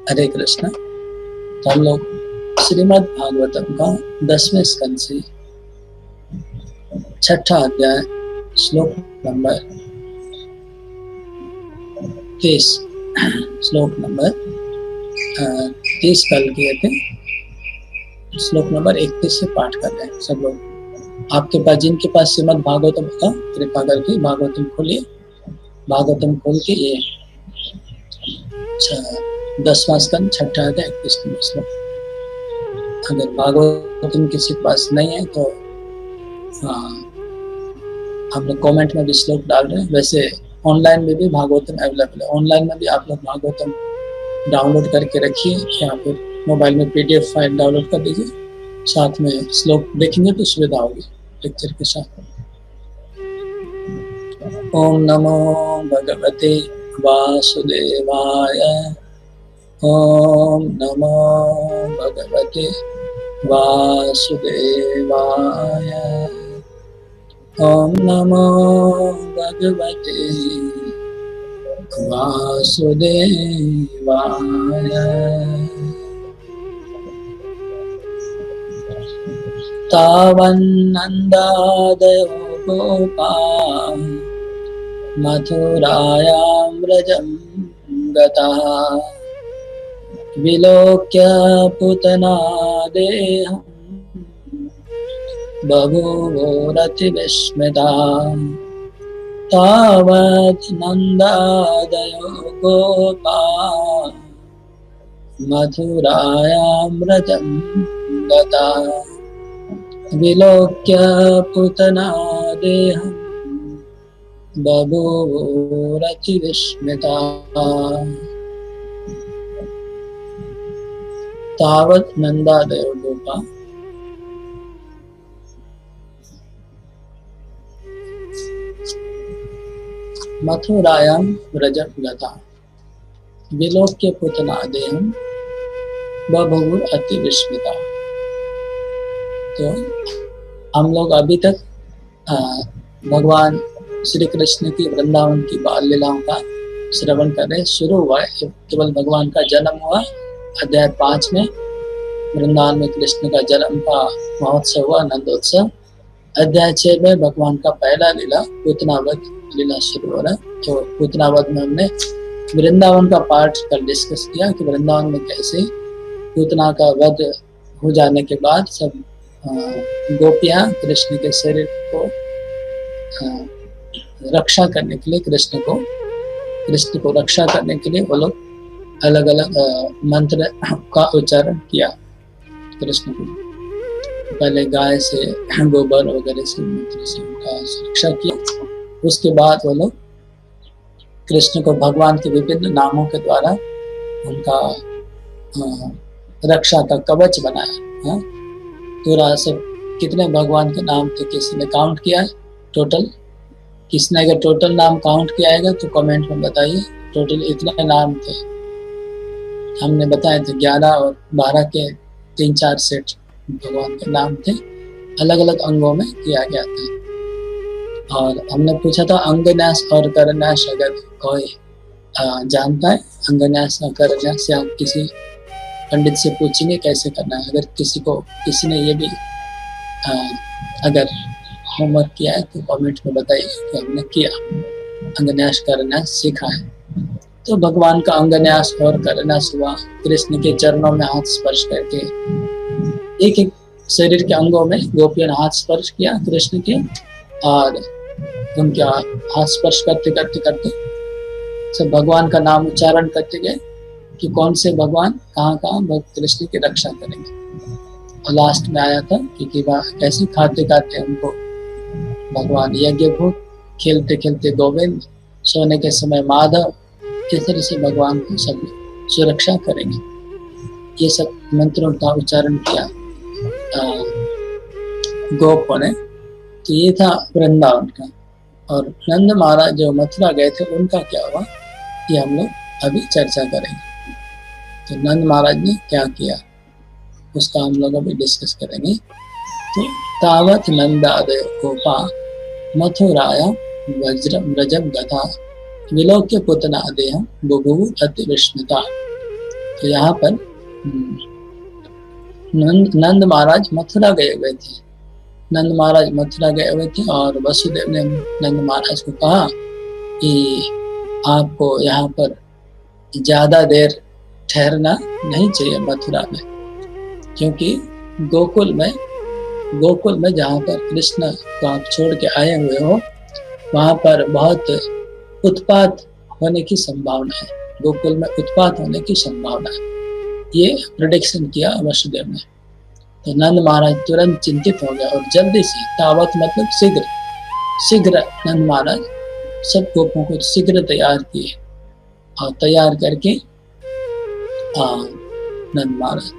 हरे कृष्ण। तो हम लोग श्रीमद् भागवतम का 10वें स्कंद से 6ठा अध्याय श्लोक नंबर 30 श्लोक नंबर 30 कल किए थे। श्लोक नंबर 31 से पाठ कर रहे हैं सब लोग। आपके पास जिनके पास श्रीमद् भागवतम का कृपा करके भागवतम खोलिए। भागवतम खोल के ये 10वां स्कंद 6ठा अध्याय 31 नंबर श्लोक। अगर भागवतम किसी के पास नहीं है तो हम लोग कमेंट में भी श्लोक डाल रहे हैं। वैसे ऑनलाइन में भी भागवतम अवेलेबल है। ऑनलाइन में भी आप लोग भागवतम डाउनलोड करके रखिए या फिर मोबाइल में पीडीएफ फाइल डाउनलोड कर दीजिए, साथ में श्लोक देखेंगे तो सुविधा होगी लेक्चर के साथ। ओम नमो भगवते वासुदेवाय। ओम नमो भगवते वासुदेवाय। ओम नमो भगवते वासुदेवाय। तावन्नन्दादयो गोपा मथुरायां व्रजं गताः विलोक्य पूतना देहं बभूवोरतिविस्मिताः। तावत् नन्दादयो गोपा मथुरायां व्रजं गताः विलोक्य पूतना देहं बभूवोरतिविस्मिताः। तावत् नन्दादयो गोपा मथुरायां व्रजं गताः विलोक्य पूतना देहं बभूवोरतिविस्मिताः। तो हम लोग अभी तक भगवान श्री कृष्ण की वृंदावन की बाल लीलाओं का श्रवण कर रहे। शुरू हुआ है केवल भगवान का जन्म हुआ अध्याय 5 में, वृंदावन में कृष्ण का जन्म का महोत्सव हुआ, नंदोत्सव। अध्याय 6 में भगवान का पहला लीला पूतनावध लीला शुरू हो रहा है। तो पूतनावध में हमने वृंदावन का पार्ट कल डिस्कस किया कि वृंदावन में कैसे पूतना का वध हो जाने के बाद सब गोपियां कृष्ण के शरीर को रक्षा करने के लिए कृष्ण को रक्षा करने के लिए वो लोग अलग अलग मंत्र का उच्चारण किया। कृष्ण को पहले गाय से, गोबर वगैरह से मंत्र से उनका सुरक्षा किया। उसके बाद वो लोग कृष्ण को भगवान के विभिन्न नामों के द्वारा उनका रक्षा का कवच बनाया। पूरा सब कितने भगवान के नाम थे किसी ने काउंट किया है टोटल? किसने अगर टोटल नाम काउंट किया है तो कमेंट में बताइए। टोटल इतने नाम थे, हमने बताए थे 11 और 12 के 3-4 सेट भगवान के नाम थे, अलग अलग अंगों में किया गया था। और हमने पूछा था अंगन्यास और करन्यास अगर कोई जानता है अंगन्यास और करन्यास, या किसी पंडित से पूछेंगे कैसे करना है। अगर किसी ने ये भी अगर होमवर्क किया है तो कमेंट में बताइए कि हमने किया, अंगन्यास करन्यास सीखा है। तो भगवान का अंगन्यास और करन्यास हुआ, कृष्ण के चरणों में हाथ स्पर्श करके एक एक शरीर के अंगों में गोपियों ने हाथ स्पर्श किया कृष्ण के, और उनका हाथ स्पर्श करते करते करते सब भगवान का नाम उच्चारण करते गए कि कौन से भगवान कहाँ कृष्ण की रक्षा करेंगे। और लास्ट में आया था कि कैसे खाते खाते उनको भगवान यज्ञ भूत, खेलते खेलते गोविंद, सोने के समय माधव, किस तरह से भगवान को सब सुरक्षा करेंगे। ये सब मंत्रों का उच्चारण किया गोपों ने। तो ये था वृंदावन का। और नंद महाराज जो मथुरा गए थे उनका क्या हुआ ये हम लोग अभी चर्चा करेंगे। तो नंद महाराज ने क्या किया उसका हम लोग अभी डिस्कस करेंगे। तो तावत नंदादय गोपा मथुराया व्रजं गता विलोक्य पूतना देहं बभूव अति विस्मिता। तो यहाँ पर नंद महाराज मथुरा गए हुए थे। नंद महाराज मथुरा गए हुए थे और वसुदेव ने नंद महाराज को कहा कि आपको यहाँ पर ज्यादा देर ठहरना नहीं चाहिए मथुरा में, क्योंकि गोकुल में जहाँ पर कृष्ण को आप छोड़ के आए हुए हो वहां पर बहुत उत्पात होने की संभावना है। गोकुल में उत्पात होने की संभावना है, ये प्रेडिक्शन किया वसुदेव ने। तो नंद महाराज तुरंत चिंतित हो गया और जल्दी से, तावत मतलब शीघ्र नंद महाराज सब गोपों को शीघ्र तैयार किए और तैयार करके नंद महाराज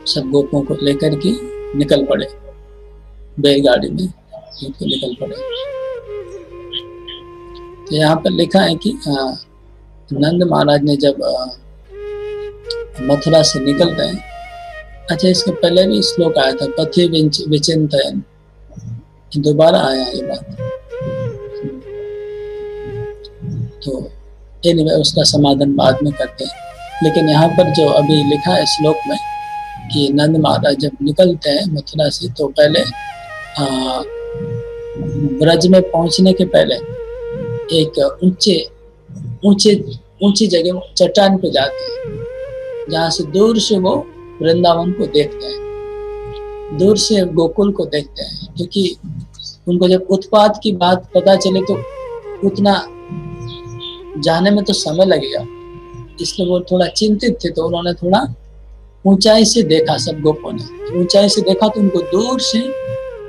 सब गोपों को लेकर के निकल पड़े, बैलगाड़ी में निकल पड़े। तो यहाँ पर लिखा है कि नंद महाराज ने जब मथुरा से निकल गए, अच्छा इसके पहले भी श्लोक आया था, पथि विचिंतयन्, दोबारा आया ये बात। तो एनीवे उसका समाधान बाद में करते हैं, लेकिन यहाँ पर जो अभी लिखा है श्लोक में कि नंद महाराज जब निकलते हैं मथुरा से तो पहले ब्रज में पहुंचने के पहले एक ऊंची जगह चट्टान पे जाते हैं, जहाँ से दूर से वो वृंदावन को देखते हैं, दूर से गोकुल को देखते हैं, क्योंकि उनको जब उत्पात की बात पता चले तो उतना जाने में तो समय लगेगा, इसलिए वो थोड़ा चिंतित थे। तो उन्होंने थोड़ा ऊंचाई से देखा, सब गोपों ने ऊंचाई से देखा तो उनको दूर से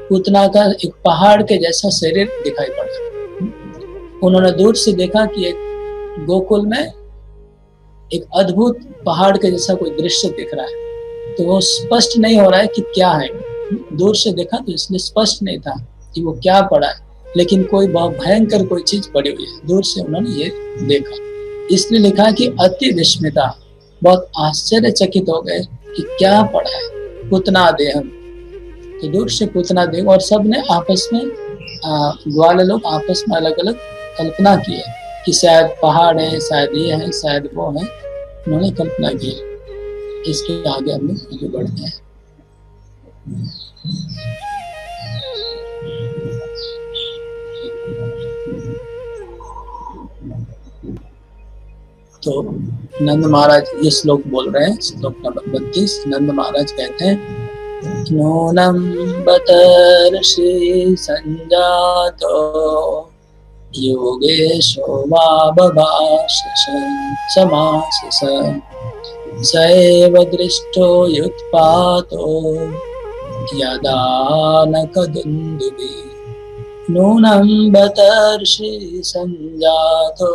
पूतना का एक पहाड़ के जैसा शरीर दिखाई पड़ा। उन्होंने दूर से देखा कि एक गोकुल में एक अद्भुत पहाड़ के जैसा कोई दृश्य दिख रहा है, तो वो स्पष्ट नहीं हो रहा है कि क्या है। दूर से देखा तो इसलिए स्पष्ट नहीं था कि वो क्या पड़ा है, लेकिन कोई बहुत भयंकर कोई चीज पड़ी हुई है, दूर से उन्होंने ये देखा। इसलिए लिखा कि अति विस्मिता, बहुत आश्चर्यचकित हो गए कि क्या पड़ा है, पूतना देहम। तो दूर से पूतना देह, और सब ने आपस में ग्वाल लोग आपस में अलग अलग कल्पना की है कि शायद पहाड़ है, शायद ये है, शायद वो है, उन्होंने कल्पना की। इसके आगे हम लोग आगे बढ़ते हैं। तो नंद महाराज ये श्लोक बोल रहे हैं, श्लोक नंबर 32। नंद महाराज कहते हैं, नूनं बतर्षि संजातो योगेशो वा बभाषस समासस सैव दृष्टो युत्पातो यदा न कदुन्दुभिः। नूनं बतर्षि संजातो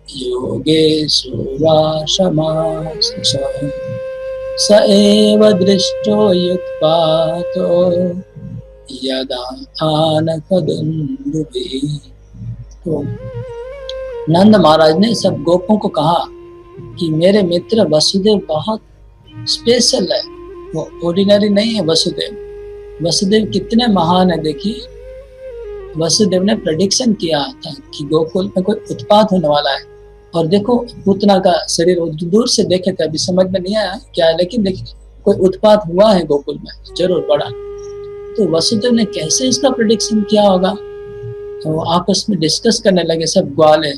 योगेशो वा समासस स एव दृष्टो युत्पातो यदा न कदुन्दुभिः। तो नंद महाराज ने सब गोपों को कहा कि मेरे मित्र वसुदेव बहुत स्पेशल है, वो ऑर्डिनरी नहीं है। वसुदेव कितने महान है। देखिए, वसुदेव ने प्रेडिक्शन किया था कि गोकुल में कोई उत्पात होने वाला है, और देखो पूतना का शरीर दूर से देखे थे, अभी समझ में नहीं आया क्या है, लेकिन देखिए कोई उत्पात हुआ है गोकुल में, जरूर बड़ा। तो वसुदेव ने कैसे इसका प्रेडिक्शन किया होगा। तो आपस में डिस्कस करने लगे सब ग्वाले।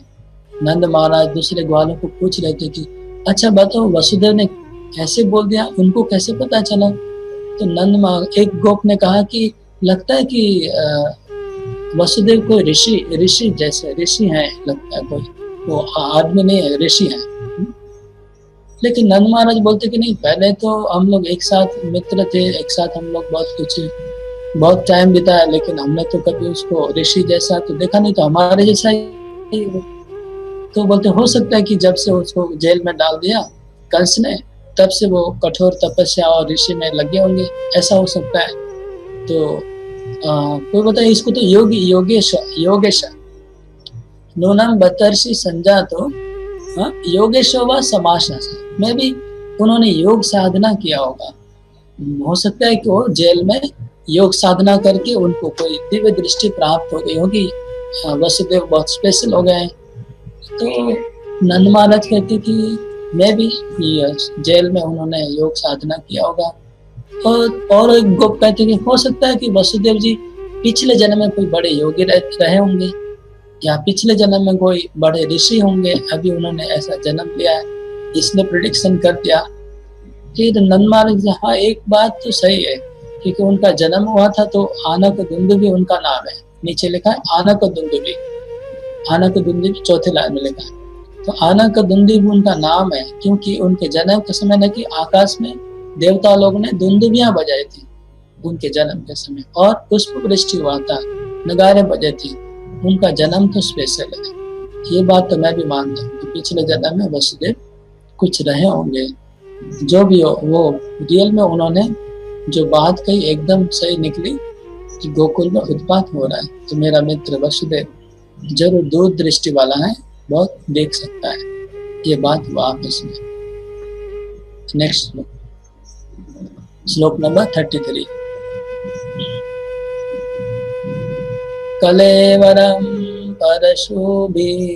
नंद महाराज दूसरे ग्वालों को पूछ रहे थे कि अच्छा बताओ वसुदेव ने कैसे बोल दिया, उनको कैसे पता चला। तो एक गोप ने कहा कि लगता है कि वसुदेव कोई ऋषि जैसे ऋषि हैं, लगता है कोई, वो आदमी नहीं है, ऋषि है। लेकिन नंद महाराज बोलते कि नहीं, पहले तो हम लोग एक साथ मित्र थे, एक साथ हम लोग बहुत टाइम बिताया, लेकिन हमने तो कभी उसको ऋषि जैसा तो देखा नहीं, तो हमारे जैसा ही। तो बोलते हो सकता है कि जब से उसको जेल में डाल दिया कंस ने, तब से वो कठोर तपस्या और ऋषि में लगे होंगे, ऐसा हो सकता है। तो कोई बताए इसको तो योगेश नूनम बतर्षि संजातो योगेशो व समासस, में भी उन्होंने योग साधना किया होगा। हो सकता है कि वो जेल में योग साधना करके उनको कोई दिव्य दृष्टि प्राप्त हो गई होगी। वसुदेव बहुत स्पेशल हो गए। तो नंद महाराज कहते कि मैं भी जेल में उन्होंने योग साधना किया होगा। और एक गोप कहते कि हो सकता है कि वसुदेव जी पिछले जन्म में कोई बड़े योगी रहे होंगे, या पिछले जन्म में कोई बड़े ऋषि होंगे, अभी उन्होंने ऐसा जन्म लिया है, इसने प्रिडिक्शन कर दिया। फिर नंद महाराज, हाँ एक बात तो सही है, क्योंकि उनका जन्म हुआ था तो आनक दुंदुभी उनका नाम है, नीचे लिखा है आनक दुंदुभी, आनक दुंदुभी चौथे लाइन में लिखा है। तो आनक दुंदुभी उनका नाम है क्योंकि उनके जन्म के समय न कि आकाश में देवता लोग ने दुंदुभियां बजाई थी उनके जन्म के समय, और पुष्प वृष्टि हुआ था, नगारे बजे थी। उनका जन्म तो स्पेशल है, ये बात तो मैं भी मानता हूँ कि पिछले जन्म में वसुदेव कुछ रहे होंगे। जो भी हो, वो रियल में उन्होंने जो बात कही एकदम सही निकली कि गोकुल में उत्पात हो रहा है, तो मेरा मित्र वसुदेव जरूर दूर दृष्टि वाला है, बहुत देख सकता है। ये बात वापस में नेक्स्ट श्लोक नंबर 33। कलेवरं परशुभिः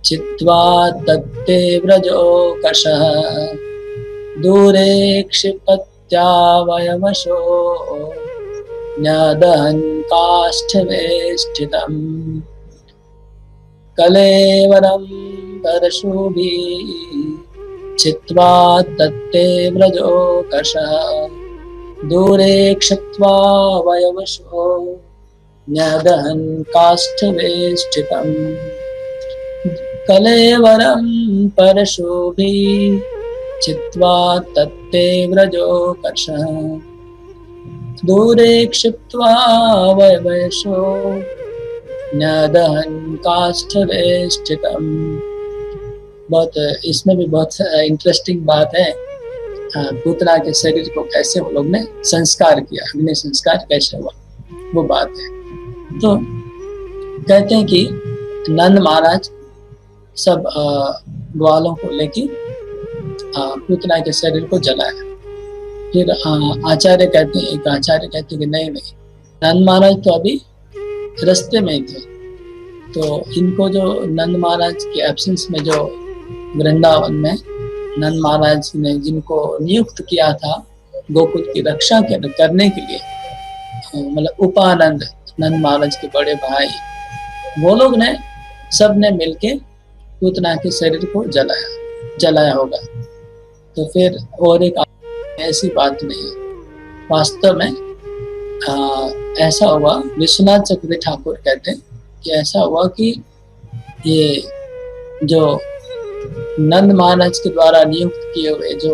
चित्वा तत्ते व्रजोकशः दूरे क्षिपत्यावयवशो न्यदहन् काष्ठवेष्टितम्। कलेवरं परशुभिः चित्वा तत्ते व्रजोकशः दूरे क्षिप्त्वा वयवशो न्यदहन् काष्ठवेष्टितम्। कलेवरं परशुभिः चित्वा तत्ते व्रजोकशः दूरे क्षिप्त्वा वयवशो न्यदहन् काष्ठवेष्टितम्। बहुत इसमें भी बहुत इंटरेस्टिंग बात है, पूतना के शरीर को कैसे वो लोग ने संस्कार किया, अग्नि संस्कार कैसे हुआ, वो बात है। तो कहते हैं कि नंद महाराज सब ग्वालों को लेके पूतना के शरीर को जलाया। फिर आचार्य कहते हैं, एक आचार्य कहते हैं कि नहीं नंद महाराज तो अभी रास्ते में ही थे, तो इनको जो नंद महाराज के एब्सेंस में जो वृंदावन में नंद महाराज ने जिनको नियुक्त किया था गोकुल की रक्षा करने के लिए, मतलब उपानंद नंद महाराज के बड़े भाई, वो लोग ने सब ने मिलके पूतना के शरीर को जलाया होगा। तो फिर और एक ऐसी बात नहीं है, वास्तव में ऐसा हुआ। विश्वनाथ चक्रवर्ती ठाकुर कहते हैं कि ऐसा हुआ कि ये जो नंद महाराज के द्वारा नियुक्त किए हुए जो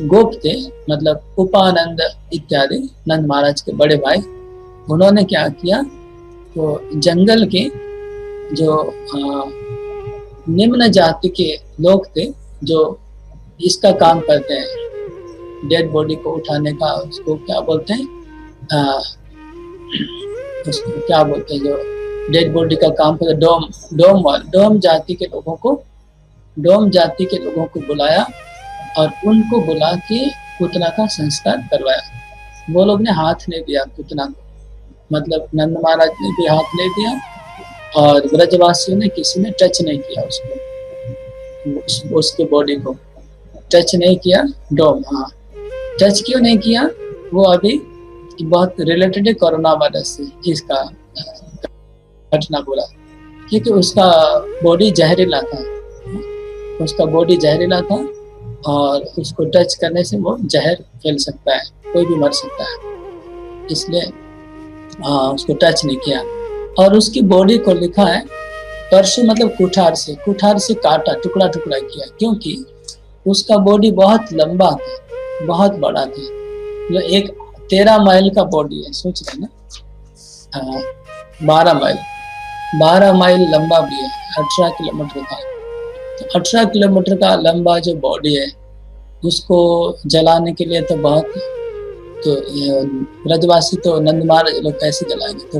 गोप थे, मतलब उपानंद इत्यादि नंद महाराज के बड़े भाई, उन्होंने क्या किया, तो जंगल के जो निम्न जाति के लोग थे जो इसका काम करते हैं, डेड बॉडी को उठाने का, उसको क्या बोलते हैं, उसको क्या बोलते हैं, जो डेड बॉडी का काम करते, डोम जाति के लोगों को बुलाया और उनको बुला के पूतना का संस्कार करवाया। वो लोग ने हाथ नहीं दिया पूतना को, मतलब नंद महाराज ने भी हाथ नहीं दिया और ब्रजवासियों ने किसी ने टच नहीं किया उसको, उसके बॉडी को टच नहीं किया। हाँ, टच क्यों नहीं किया, वो अभी बहुत रिलेटेड है कोरोना वायरस से, इसका घटना बोला, क्योंकि उसका बॉडी जहरीला था, और उसको टच करने से वो जहर फैल सकता है, कोई भी मर सकता है, इसलिए उसको टच नहीं किया। और उसकी बॉडी को लिखा है परशु, मतलब कुठार से काटा, टुकड़ा किया, क्योंकि उसका बॉडी बहुत लंबा था, बहुत बड़ा था, मतलब एक 13 माइल का बॉडी है, सोच रहे ना, 12 माइल लंबा भी है, 18 किलोमीटर का। तो 18 किलोमीटर का लंबा जो बॉडी है, उसको जलाने के लिए तो बहुत, तो ब्रजवासी तो नंद महाराज लोग कैसे जलाएंगे, तो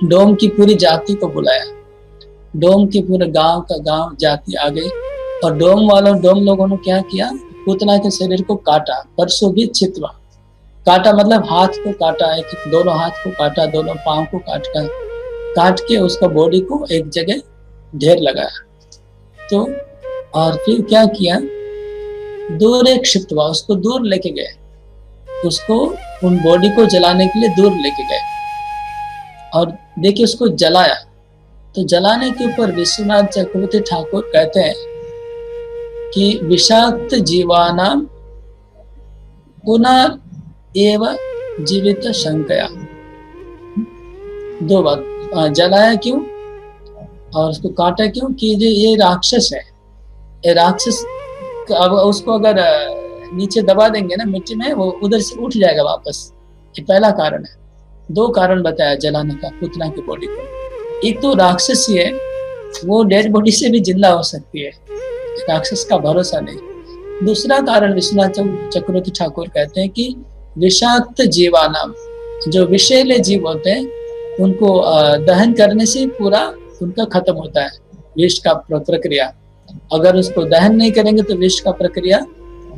डोम की पूरी जाति को बुलाया, डोम के पूरे गांव जाति आ गई, और डोम लोगों ने क्या किया, पूतना के शरीर को काटा, परसों भी चितवा, काटा मतलब हाथ को काटा, दोनों हाथ को काटा, दोनों पांव को काट के उसका बॉडी को एक जगह ढेर लगाया, तो और फिर क्या किया, दूर एक शिफ्ट हुआ, उसको दूर लेके गए, उसको उन बॉडी को जलाने के लिए दूर लेके गए और देखिए उसको जलाया। तो जलाने के ऊपर विश्वनाथ चक्रवर्ती ठाकुर कहते हैं कि विषाक्त जीवानां पुनः एव जीवित शंकया। दो बात, जलाया क्यों और उसको काटा क्यों, कि ये राक्षस है, ये राक्षस अब उसको अगर नीचे दबा देंगे ना मिट्टी में, वो उधर से उठ जाएगा वापस। ये पहला कारण है। दो कारण बताया जलाने का पुतना की बॉडी को। एक तो राक्षस ही है, वो डेड बॉडी से भी जिंदा हो सकती है, राक्षस का भरोसा नहीं। दूसरा कारण विश्वनाथ चक्रवर्ती ठाकुर कहते हैं कि विषाक्त जीवानाम, जो विषैले जीव होते हैं उनको दहन करने से पूरा उनका खत्म होता है विष का प्रक्रिया। अगर उसको दहन नहीं करेंगे तो विष का प्रक्रिया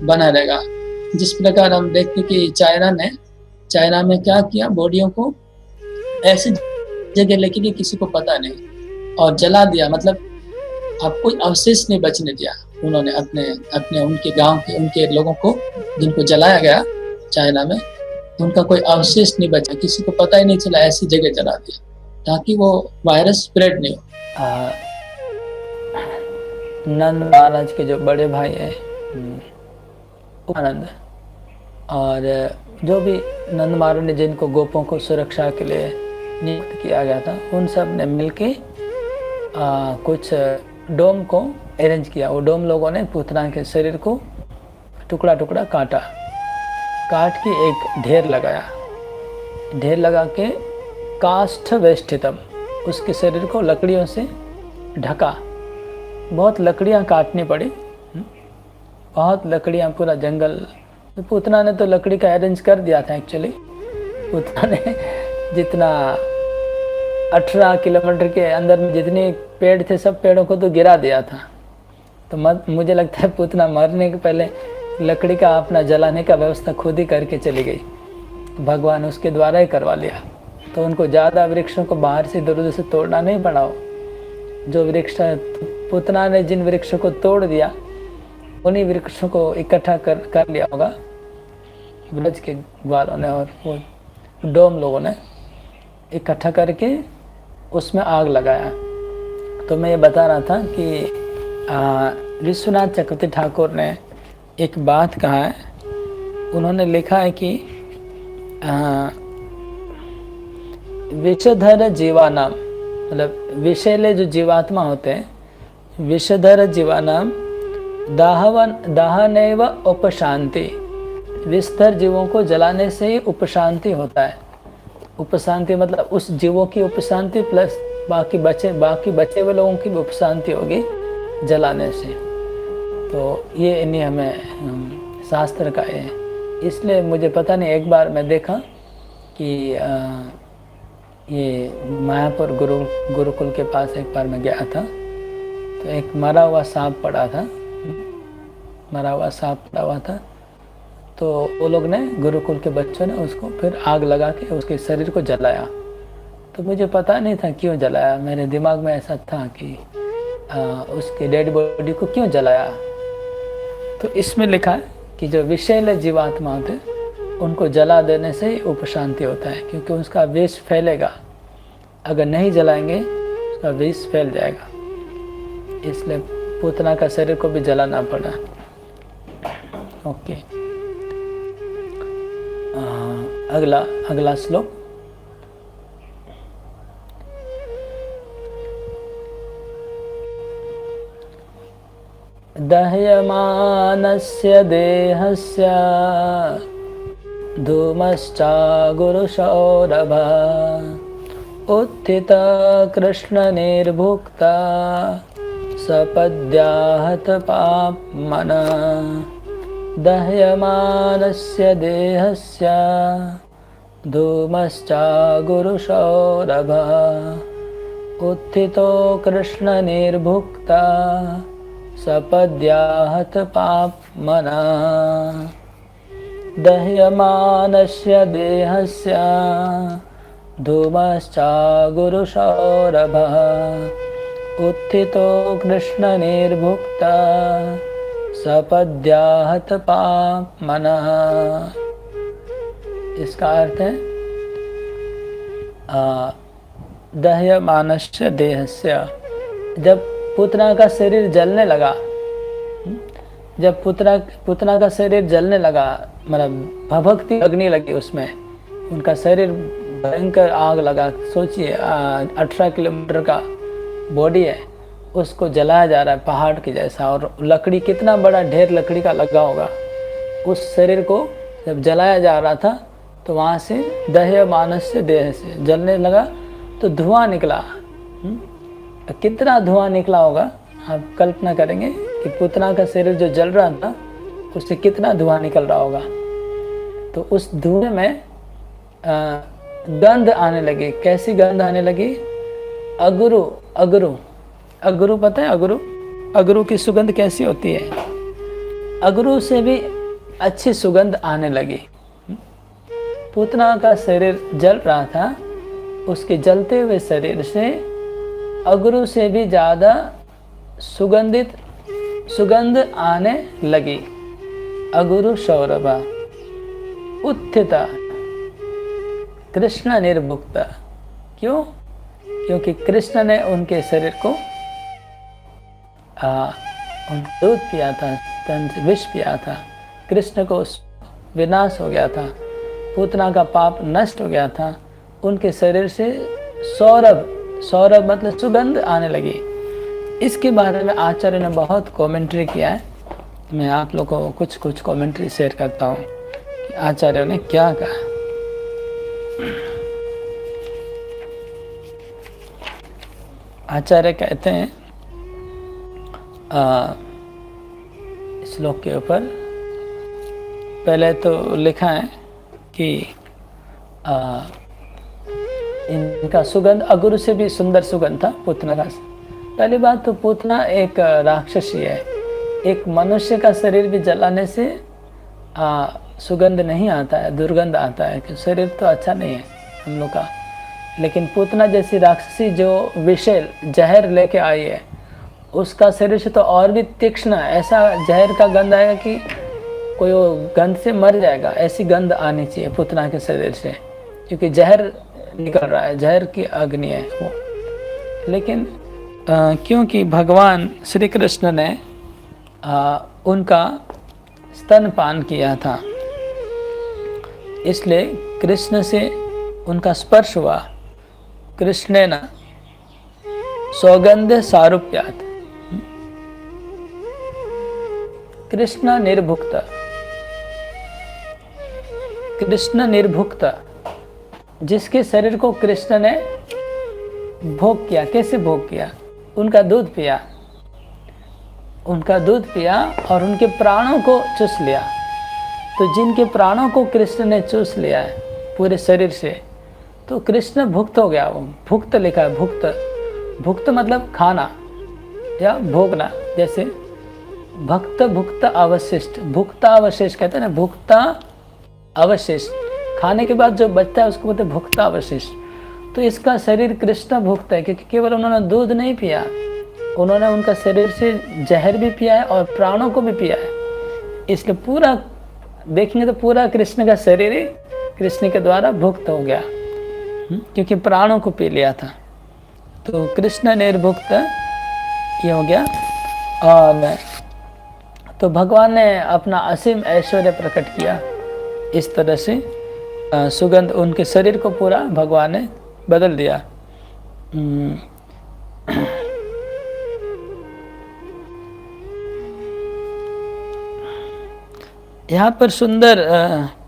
बना रहेगा। जिस प्रकार हम देखते कि चाइना में क्या किया, बॉडियों को ऐसी जगह लेके गए किसी को पता नहीं और जला दिया, मतलब अब कोई अवशेष नहीं बचने दिया उन्होंने। अपने उनके गांव के उनके लोगों को जिनको जलाया गया चाइना में, उनका कोई अवशेष नहीं बचा, किसी को पता ही नहीं चला, ऐसी जगह जला दिया ताकि वो वायरस स्प्रेड नहीं हो। नंद महाराज के जो बड़े भाई है आनंद, और जो भी नंद महाराज ने जिनको गोपों को सुरक्षा के लिए नियुक्त किया गया था, उन सब ने मिलके कुछ डोम को अरेंज किया। वो डोम लोगों ने पुतना के शरीर को टुकड़ा टुकड़ा काट के एक ढेर लगा के काष्ठ वेष्टितम, उसके शरीर को लकड़ियों से ढका। बहुत लकड़ियाँ काटनी पड़ी, बहुत लकड़ियाँ, पूरा जंगल। तो पुतना ने तो लकड़ी का अरेंज कर दिया था एक्चुअली। पुतना ने जितना 18 किलोमीटर के अंदर में जितने पेड़ थे सब पेड़ों को तो गिरा दिया था। तो मुझे लगता है पुतना मरने के पहले लकड़ी का अपना जलाने का व्यवस्था खुद ही करके चली गई, भगवान उसके द्वारा ही करवा लिया। तो उनको ज़्यादा वृक्षों को बाहर से इधर उधर से तोड़ना नहीं पड़ा। जो वृक्ष पुतना ने जिन वृक्षों को तोड़ दिया उन्हीं वृक्षों को इकट्ठा कर लिया होगा ब्रज के ग्वालों ने, और वो डोम लोगों ने इकट्ठा करके उसमें आग लगाया। तो मैं ये बता रहा था कि विश्वनाथ चक्रवर्ती ठाकुर ने एक बात कहा है। उन्होंने लिखा है कि विषधर जीवानाम, मतलब विषैले जो जीवात्मा होते हैं, विषधर जीवानाम दाहनैव उपशांति, विषधर जीवों को जलाने से ही उपशांति होता है। उपशांति मतलब उस जीवों की उपशांति प्लस बाकी बचे हुए लोगों की भी उपशांति होगी जलाने से। तो ये नियम है शास्त्र का है। इसलिए मुझे पता नहीं, एक बार मैं देखा कि ये मायापुर गुरुकुल के पास एक बार मैं गया था, तो एक मरा हुआ सांप पड़ा हुआ था। तो वो लोग ने, गुरुकुल के बच्चों ने उसको फिर आग लगा के उसके शरीर को जलाया। तो मुझे पता नहीं था क्यों जलाया, मेरे दिमाग में ऐसा था कि उसके डेड बॉडी को क्यों जलाया। तो इसमें लिखा है कि जो विषैले जीवात्मा होते हैं उनको जला देने से ही उपशांति होता है, क्योंकि उसका विष फैलेगा। अगर नहीं जलाएंगे उसका विष फैल जाएगा, इसलिए पुतना का शरीर को भी जलाना पड़ा। ओके, अगला श्लोक। दह्यमानस्य देहस्य धूमश्चागुरुशौरभा उत्थिता कृष्णनिर्भुक्ता सपद्याहत पाप्मना। दह्यमानस्य देहस्य धूमश्चागुरुशौरभा उत्थितो कृष्णनिर्भुक्ता सपद्याहत पाप्मना। दह्यमानस्य देहस्य धूमश्चागुरुशौरभः उत्थितो कृष्ण निर्भुक्त सपद्याहत पाप मनः। इसका अर्थ है दह्यमानस्य देहस्य। जब पूतना का शरीर जलने लगा, जब पूतना का शरीर जलने लगा, मतलब भभक्ति अग्नि लगी उसमें, उनका शरीर भयंकर आग लगा। सोचिए 18 किलोमीटर का बॉडी है, उसको जलाया जा रहा है पहाड़ की जैसा, और लकड़ी, कितना बड़ा ढेर लकड़ी का लगा होगा। उस शरीर को जब जलाया जा रहा था तो वहाँ से दह्यमानस्य देह से जलने लगा तो धुआं निकला। कितना धुआं निकला होगा आप कल्पना करेंगे कि पूतना का शरीर जो जल रहा था उससे कितना धुआं निकल रहा होगा। तो उस धुएं में गंध आने लगी। कैसी गंध आने लगी? अगरू, अगरू, अगरू पता है? अगरू, अगरू की सुगंध कैसी होती है? अगरू से भी अच्छी सुगंध आने लगी। पूतना का शरीर जल रहा था, उसके जलते हुए शरीर से अगरू से भी ज़्यादा सुगंध आने लगी। अगुरु सौरभा उत्थिता कृष्ण निर्भुक्त। क्यों? क्योंकि कृष्ण ने उनके शरीर को दूध पिया था, विष पिया था। कृष्ण को विनाश हो गया था, पूतना का पाप नष्ट हो गया था। उनके शरीर से सौरभ, सौरभ मतलब सुगंध आने लगी। इसके बारे में आचार्य ने बहुत कमेंट्री किया है। मैं आप लोगों को कुछ कुछ कमेंट्री शेयर करता हूँ कि आचार्य ने क्या कहा। आचार्य कहते हैं श्लोक के ऊपर पहले तो लिखा है कि इनका सुगंध अगुरु से भी सुंदर सुगंध था पूतना का। पहली बात तो पूतना एक राक्षसी है। एक मनुष्य का शरीर भी जलाने से सुगंध नहीं आता है, दुर्गंध आता है, कि शरीर तो अच्छा नहीं है हम लोग का। लेकिन पूतना जैसी राक्षसी जो विषैल जहर लेके आई है, उसका शरीर से तो और भी तीक्ष्ण, ऐसा जहर का गंध आएगा कि कोई वो गंध से मर जाएगा। ऐसी गंध आनी चाहिए पूतना के शरीर से, क्योंकि जहर निकल रहा है, जहर की अग्नि है वो। लेकिन क्योंकि भगवान श्री कृष्ण ने उनका स्तनपान किया था, इसलिए कृष्ण से उनका स्पर्श हुआ। कृष्ण न सौगंध सारूप्यात कृष्ण निर्भुक्त। कृष्ण निर्भुक्त, जिसके शरीर को कृष्ण ने भोग किया। कैसे भोग किया? उनका दूध पिया, उनका दूध पिया और उनके प्राणों को चूस लिया। तो जिनके प्राणों को कृष्ण ने चूस लिया है पूरे शरीर से, तो कृष्ण भुक्त हो गया। वो भुक्त लिखा है, भुक्त। भुक्त मतलब खाना या भोगना। जैसे भक्त भुक्त अवशिष्ट, भुक्ता अवशिष्ट कहते हैं ना, भुक्ता अवशिष्ट, खाने के बाद जो बचता है उसको बोलते हैं भुक्ता अवशिष्ट। तो इसका शरीर कृष्ण भुक्त है, क्योंकि केवल उन्होंने दूध नहीं पिया, उन्होंने उनका शरीर से जहर भी पिया है और प्राणों को भी पिया है। इसलिए पूरा देखेंगे तो पूरा कृष्ण का शरीर ही कृष्ण के द्वारा भुक्त हो गया, क्योंकि प्राणों को पी लिया था। तो कृष्ण निर्भुक्त ये हो गया। और तो भगवान ने अपना असीम ऐश्वर्य प्रकट किया। इस तरह से सुगंध उनके शरीर को पूरा भगवान ने बदल दिया। यहाँ पर सुंदर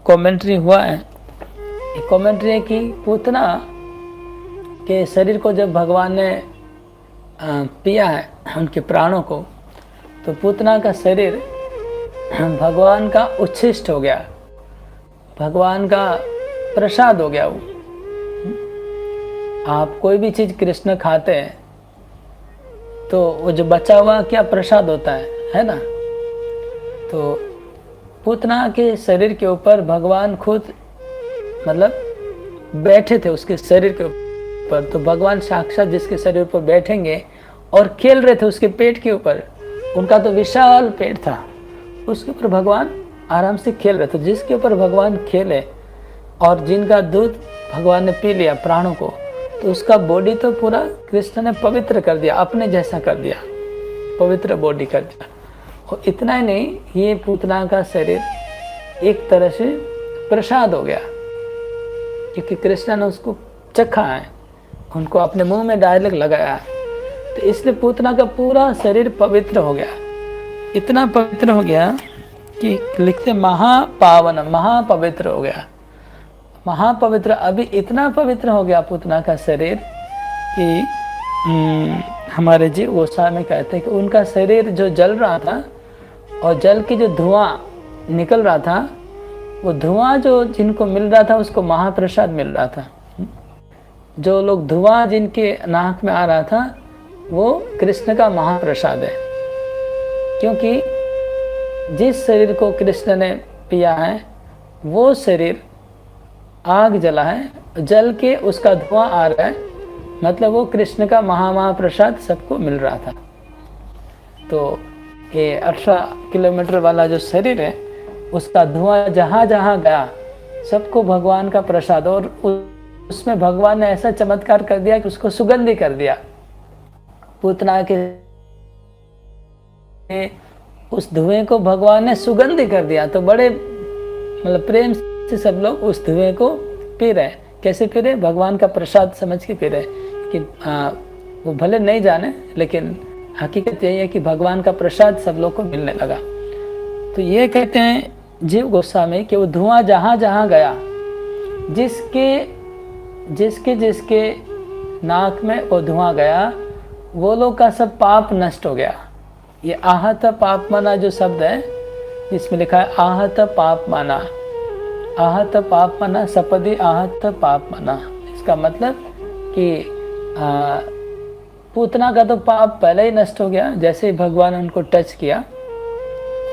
कमेंट्री हुआ है। कमेंट्री है कि पूतना के शरीर को जब भगवान ने पिया है उनके प्राणों को, तो पूतना का शरीर भगवान का उच्छिष्ट हो गया, भगवान का प्रसाद हो गया। वो आप कोई भी चीज़ कृष्ण खाते हैं तो वो जो बचा हुआ क्या प्रसाद होता है ना। तो पूतना के शरीर के ऊपर भगवान खुद मतलब बैठे थे उसके शरीर के ऊपर। तो भगवान साक्षात जिसके शरीर पर बैठेंगे और खेल रहे थे उसके पेट के ऊपर। उनका तो विशाल पेट था, उसके ऊपर भगवान आराम से खेल रहे थे। जिसके ऊपर भगवान खेले और जिनका दूध भगवान ने पी लिया प्राणों को, तो उसका बॉडी तो पूरा कृष्ण ने पवित्र कर दिया, अपने जैसा कर दिया, पवित्र बॉडी कर दिया। और इतना ही नहीं, ये पूतना का शरीर एक तरह से प्रसाद हो गया, क्योंकि कृष्ण ने उसको चखा है, उनको अपने मुंह में डायरेक्ट लगाया, तो इसलिए पूतना का पूरा शरीर पवित्र हो गया। इतना पवित्र हो गया कि लिखते महापावन, महापवित्र हो गया, महापवित्र। अभी इतना पवित्र हो गया पूतना का शरीर कि हमारे जीव गोस्वामी कहते हैं कि उनका शरीर जो जल रहा था और जल की जो धुआं निकल रहा था, वो धुआं जो जिनको मिल रहा था उसको महाप्रसाद मिल रहा था। जो लोग धुआं जिनके नाक में आ रहा था वो कृष्ण का महाप्रसाद है, क्योंकि जिस शरीर को कृष्ण ने पिया है वो शरीर आग जला है, जल के उसका धुआं आ रहा है, मतलब वो कृष्ण का महाप्रसाद सबको मिल रहा था। तो ये 18 किलोमीटर वाला जो शरीर है उसका धुआं जहाँ जहाँ गया सबको भगवान का प्रसाद, और उसमें भगवान ने ऐसा चमत्कार कर दिया कि उसको सुगंधी कर दिया। पूतना के उस धुएं को भगवान ने सुगंधी कर दिया, तो बड़े मतलब प्रेम से सब लोग उस धुएं को पी रहे। कैसे पी रहे? भगवान का प्रसाद समझ के पी रहे कि वो भले नहीं जाने, लेकिन हकीकत यही है कि भगवान का प्रसाद सब लोग को मिलने लगा। तो ये कहते हैं जीव गोस्वामी कि वो धुआं जहाँ जहाँ गया, जिसके जिसके नाक में वो धुआं गया, वो लोग का सब पाप नष्ट हो गया। ये आहत पाप माना जो शब्द है, जिसमें लिखा है आहत पाप माना, आहत पाप माना सपदी आहत पाप माना। इसका मतलब कि पूतना का तो पाप पहले ही नष्ट हो गया, जैसे ही भगवान ने उनको टच किया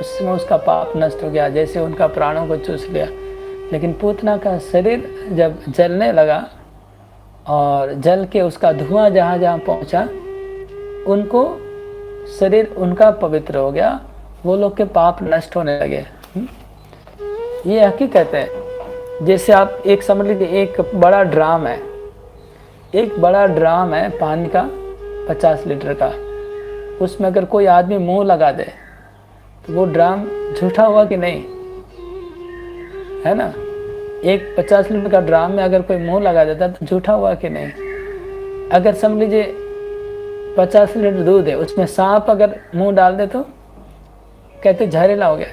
उसमें उसका पाप नष्ट हो गया, जैसे उनका प्राणों को चूस लिया। लेकिन पूतना का शरीर जब जलने लगा और जल के उसका धुआं जहाँ जहाँ पहुँचा, उनको शरीर उनका पवित्र हो गया, वो लोग के पाप नष्ट होने लगे। ये हकीकत है। जैसे आप एक समझ लीजिए, एक बड़ा ड्राम है, एक बड़ा ड्राम है पानी का 50 लीटर का, उसमें अगर कोई आदमी मुंह लगा दे तो वो ड्राम झूठा हुआ कि नहीं, है ना? एक 50 लीटर का ड्राम में अगर कोई मुंह लगा देता तो झूठा हुआ कि नहीं? अगर समझ लीजिए 50 लीटर दूध है, उसमें सांप अगर मुंह डाल दे तो कहते जहरीला हो गया।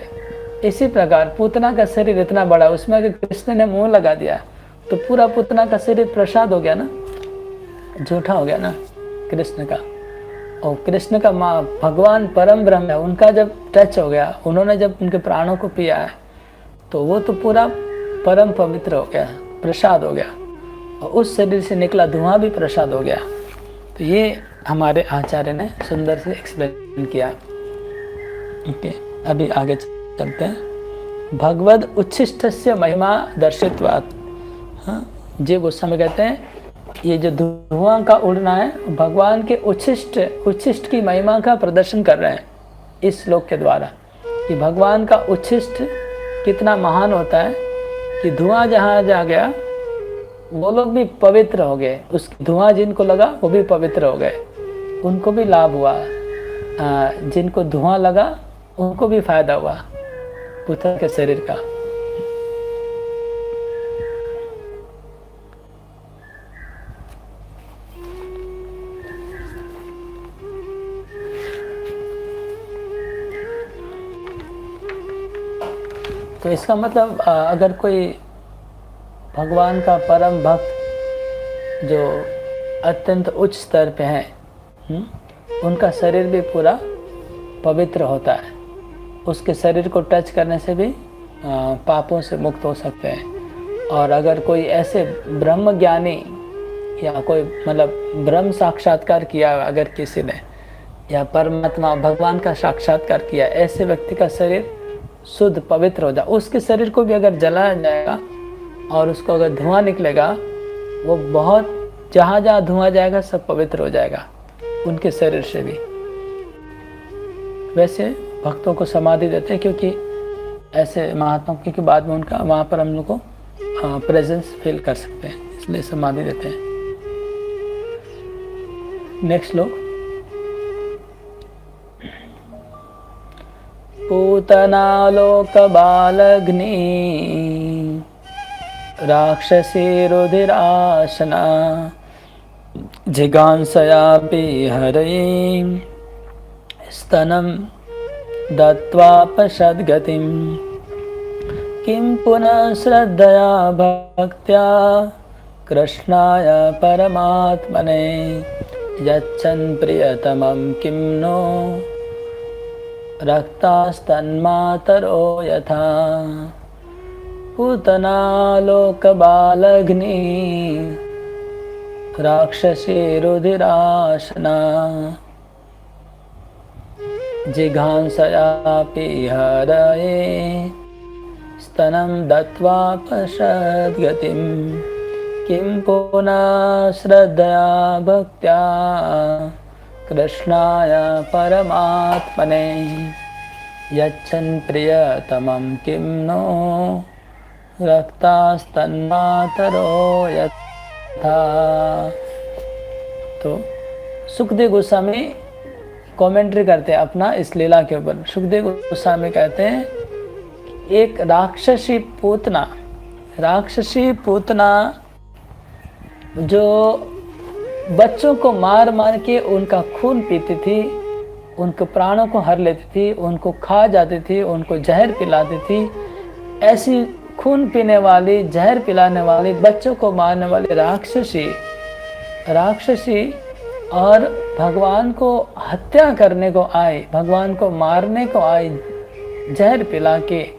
इसी प्रकार पूतना का शरीर इतना बड़ा, उसमें अगर कृष्ण ने मुंह लगा दिया तो पूरा पूतना का शरीर प्रसाद हो गया ना, झूठा हो गया ना कृष्ण का। और कृष्ण का माँ भगवान परम ब्रह्म है, उनका जब टच हो गया, उन्होंने जब उनके प्राणों को पिया है, तो वो तो पूरा परम पवित्र हो गया, प्रसाद हो गया, और उस शरीर से निकला धुआं भी प्रसाद हो गया। तो ये हमारे आचार्य ने सुंदर से एक्सप्लेन किया। ओके, अभी आगे चलते हैं। भगवद उच्छिष्टस्य महिमा दर्शित्वात्। हाँ, जी गोस्वामी कहते हैं ये जो धुआं का उड़ना है भगवान के उच्छिष्ट की महिमा का प्रदर्शन कर रहे हैं इस श्लोक के द्वारा, कि भगवान का उच्छिष्ट कितना महान होता है कि धुआं जहाँ जा गया वो लोग भी पवित्र हो गए, उस धुआं जिनको लगा वो भी पवित्र हो गए, उनको भी लाभ हुआ। जिनको धुआं लगा उनको भी फायदा हुआ पुत्र के शरीर का। तो इसका मतलब अगर कोई भगवान का परम भक्त जो अत्यंत उच्च स्तर पे है, उनका शरीर भी पूरा पवित्र होता है, उसके शरीर को टच करने से भी पापों से मुक्त हो सकते हैं। और अगर कोई ऐसे ब्रह्म ज्ञानी या कोई मतलब ब्रह्म साक्षात्कार किया अगर किसी ने, या परमात्मा भगवान का साक्षात्कार किया, ऐसे व्यक्ति का शरीर शुद्ध पवित्र हो जाए। उसके शरीर को भी अगर जलाया जाएगा और उसको अगर धुआं निकलेगा, वो बहुत जहाँ जहाँ धुआं जाएगा सब पवित्र हो जाएगा। उनके शरीर से भी। वैसे भक्तों को समाधि देते हैं क्योंकि ऐसे महात्मा, क्योंकि बाद में उनका वहाँ पर हम लोग को प्रेजेंस फील कर सकते हैं, इसलिए समाधि देते हैं। नेक्स्ट लोग, पूतनालोक बालग्नि राक्षसी रुधिराशना जिगांसयापि हरयीं स्तनं दत्वापशद्गतिं किं पुनः श्रद्धया भक्त्या कृष्णाय परमात्मने यच्छन् प्रियतमं किं नो रक्तास्तन्मातरो यथा पूतना लोकबालग्नि राक्षसी रुधिराशना जिघांसयापि हरये स्तनं दत्वापशद्गतिं किं पुनः श्रद्धया भक्त्या कृष्णाय परमात्मने यच्छन् प्रियतमं किं नो रक्तास्तन्मातरो यथा। तो सुखदेव गोस्वामी कमेंट्री करते हैं अपना इस लीला के ऊपर। सुखदेव गोस्वामी कहते हैं एक राक्षसी पूतना जो बच्चों को मार मार के उनका खून पीती थी, उनके प्राणों को हर लेती थी, उनको खा जाती थी, उनको जहर पिलाती थी, ऐसी खून पीने वाली, जहर पिलाने वाली, बच्चों को मारने वाली राक्षसी और भगवान को हत्या करने को आई, भगवान को मारने को आई जहर पिला के,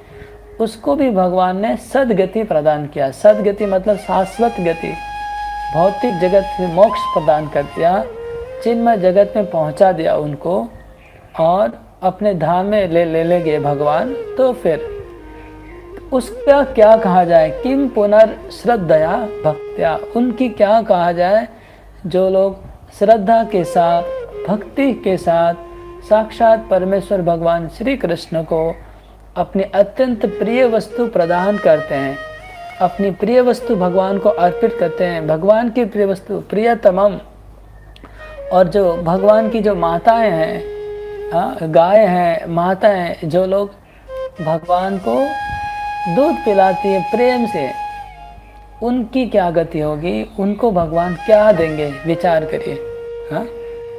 उसको भी भगवान ने सद्गति प्रदान किया। सद्गति मतलब शाश्वत गति, भौतिक जगत से मोक्ष प्रदान कर दिया, चिन्मय जगत में पहुंचा दिया उनको और अपने धाम में ले गए भगवान। तो फिर उसका क्या कहा जाए, किम पुनर्श्रद्धया भक्त्या, उनकी क्या कहा जाए जो लोग श्रद्धा के साथ, भक्ति के साथ साक्षात परमेश्वर भगवान श्री कृष्ण को अपनी अत्यंत प्रिय वस्तु प्रदान करते हैं, अपनी प्रिय वस्तु भगवान को अर्पित करते हैं, भगवान की प्रिय वस्तु प्रियतमम। और जो भगवान की जो माताएं हैं, गाय हैं, माताएं, जो लोग भगवान को दूध पिलाती है प्रेम से, उनकी क्या गति होगी, उनको भगवान क्या देंगे, विचार करिए। हाँ,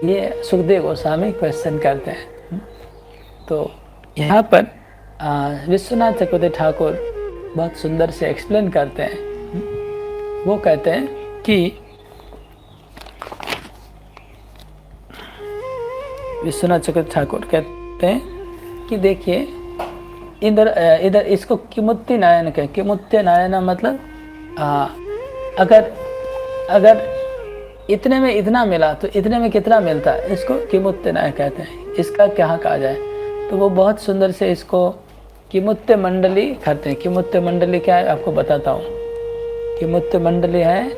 ये सुखदेव गोस्वामी क्वेश्चन करते हैं। तो यहाँ पर विश्वनाथ चक्रवर्ती ठाकुर बहुत सुंदर से एक्सप्लेन करते हैं। वो कहते हैं कि विश्वनाथ चक्रवर्ती ठाकुर कहते हैं कि देखिए इधर इसको किमुत्ति नायन कहें। किमुत्य नायन मतलब अगर इतने में इतना मिला तो इतने में कितना मिलता है, इसको किमुत्य नायन कहते हैं। इसका क्या कहा जाए, तो वो बहुत सुंदर से इसको किमुत्य मंडली करते हैं। किमुत्य मंडली क्या है आपको बताता हूँ। किमुत्य मंडली है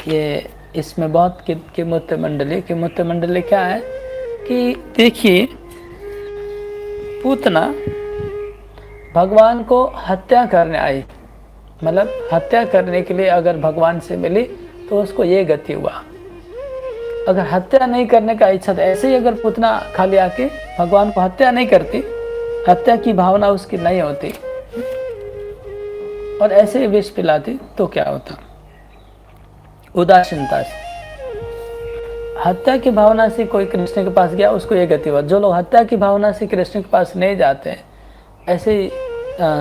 ये, इसमें बहुत किमुत्य मंडली क्या है कि देखिए, पूतना भगवान को हत्या करने आई, मतलब हत्या करने के लिए अगर भगवान से मिली तो उसको ये गति हुआ। अगर हत्या नहीं करने का इच्छा था, ऐसे ही अगर पूतना खाली आके भगवान को हत्या नहीं करती, हत्या की भावना उसकी नहीं होती और ऐसे ही विष पिलाती, तो क्या होता, उदासीनता से। हत्या की भावना से कोई कृष्ण के पास गया, उसको ये गति हुआ। जो लोग हत्या की भावना से कृष्ण के पास नहीं जाते हैं, ऐसे ही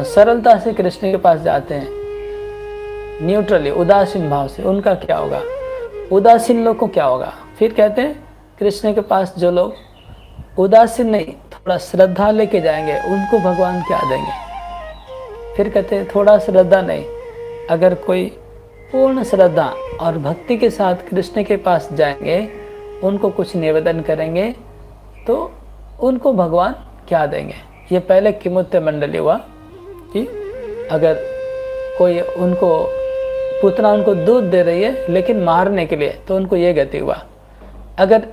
सरलता से कृष्ण के पास जाते हैं, न्यूट्रली, उदासीन भाव से, उनका क्या होगा, उदासीन लोग को क्या होगा। फिर कहते हैं कृष्ण के पास जो लोग उदासीन नहीं, थोड़ा श्रद्धा लेके जाएंगे, उनको भगवान क्या देंगे। फिर कहते हैं थोड़ा श्रद्धा नहीं, अगर कोई पूर्ण श्रद्धा और भक्ति के साथ कृष्ण के पास जाएंगे, उनको कुछ निवेदन करेंगे, तो उनको भगवान क्या देंगे। ये पहले किमुत्य मंडली हुआ कि अगर कोई उनको पूतना उनको दूध दे रही है लेकिन मारने के लिए, तो उनको ये गति हुआ। अगर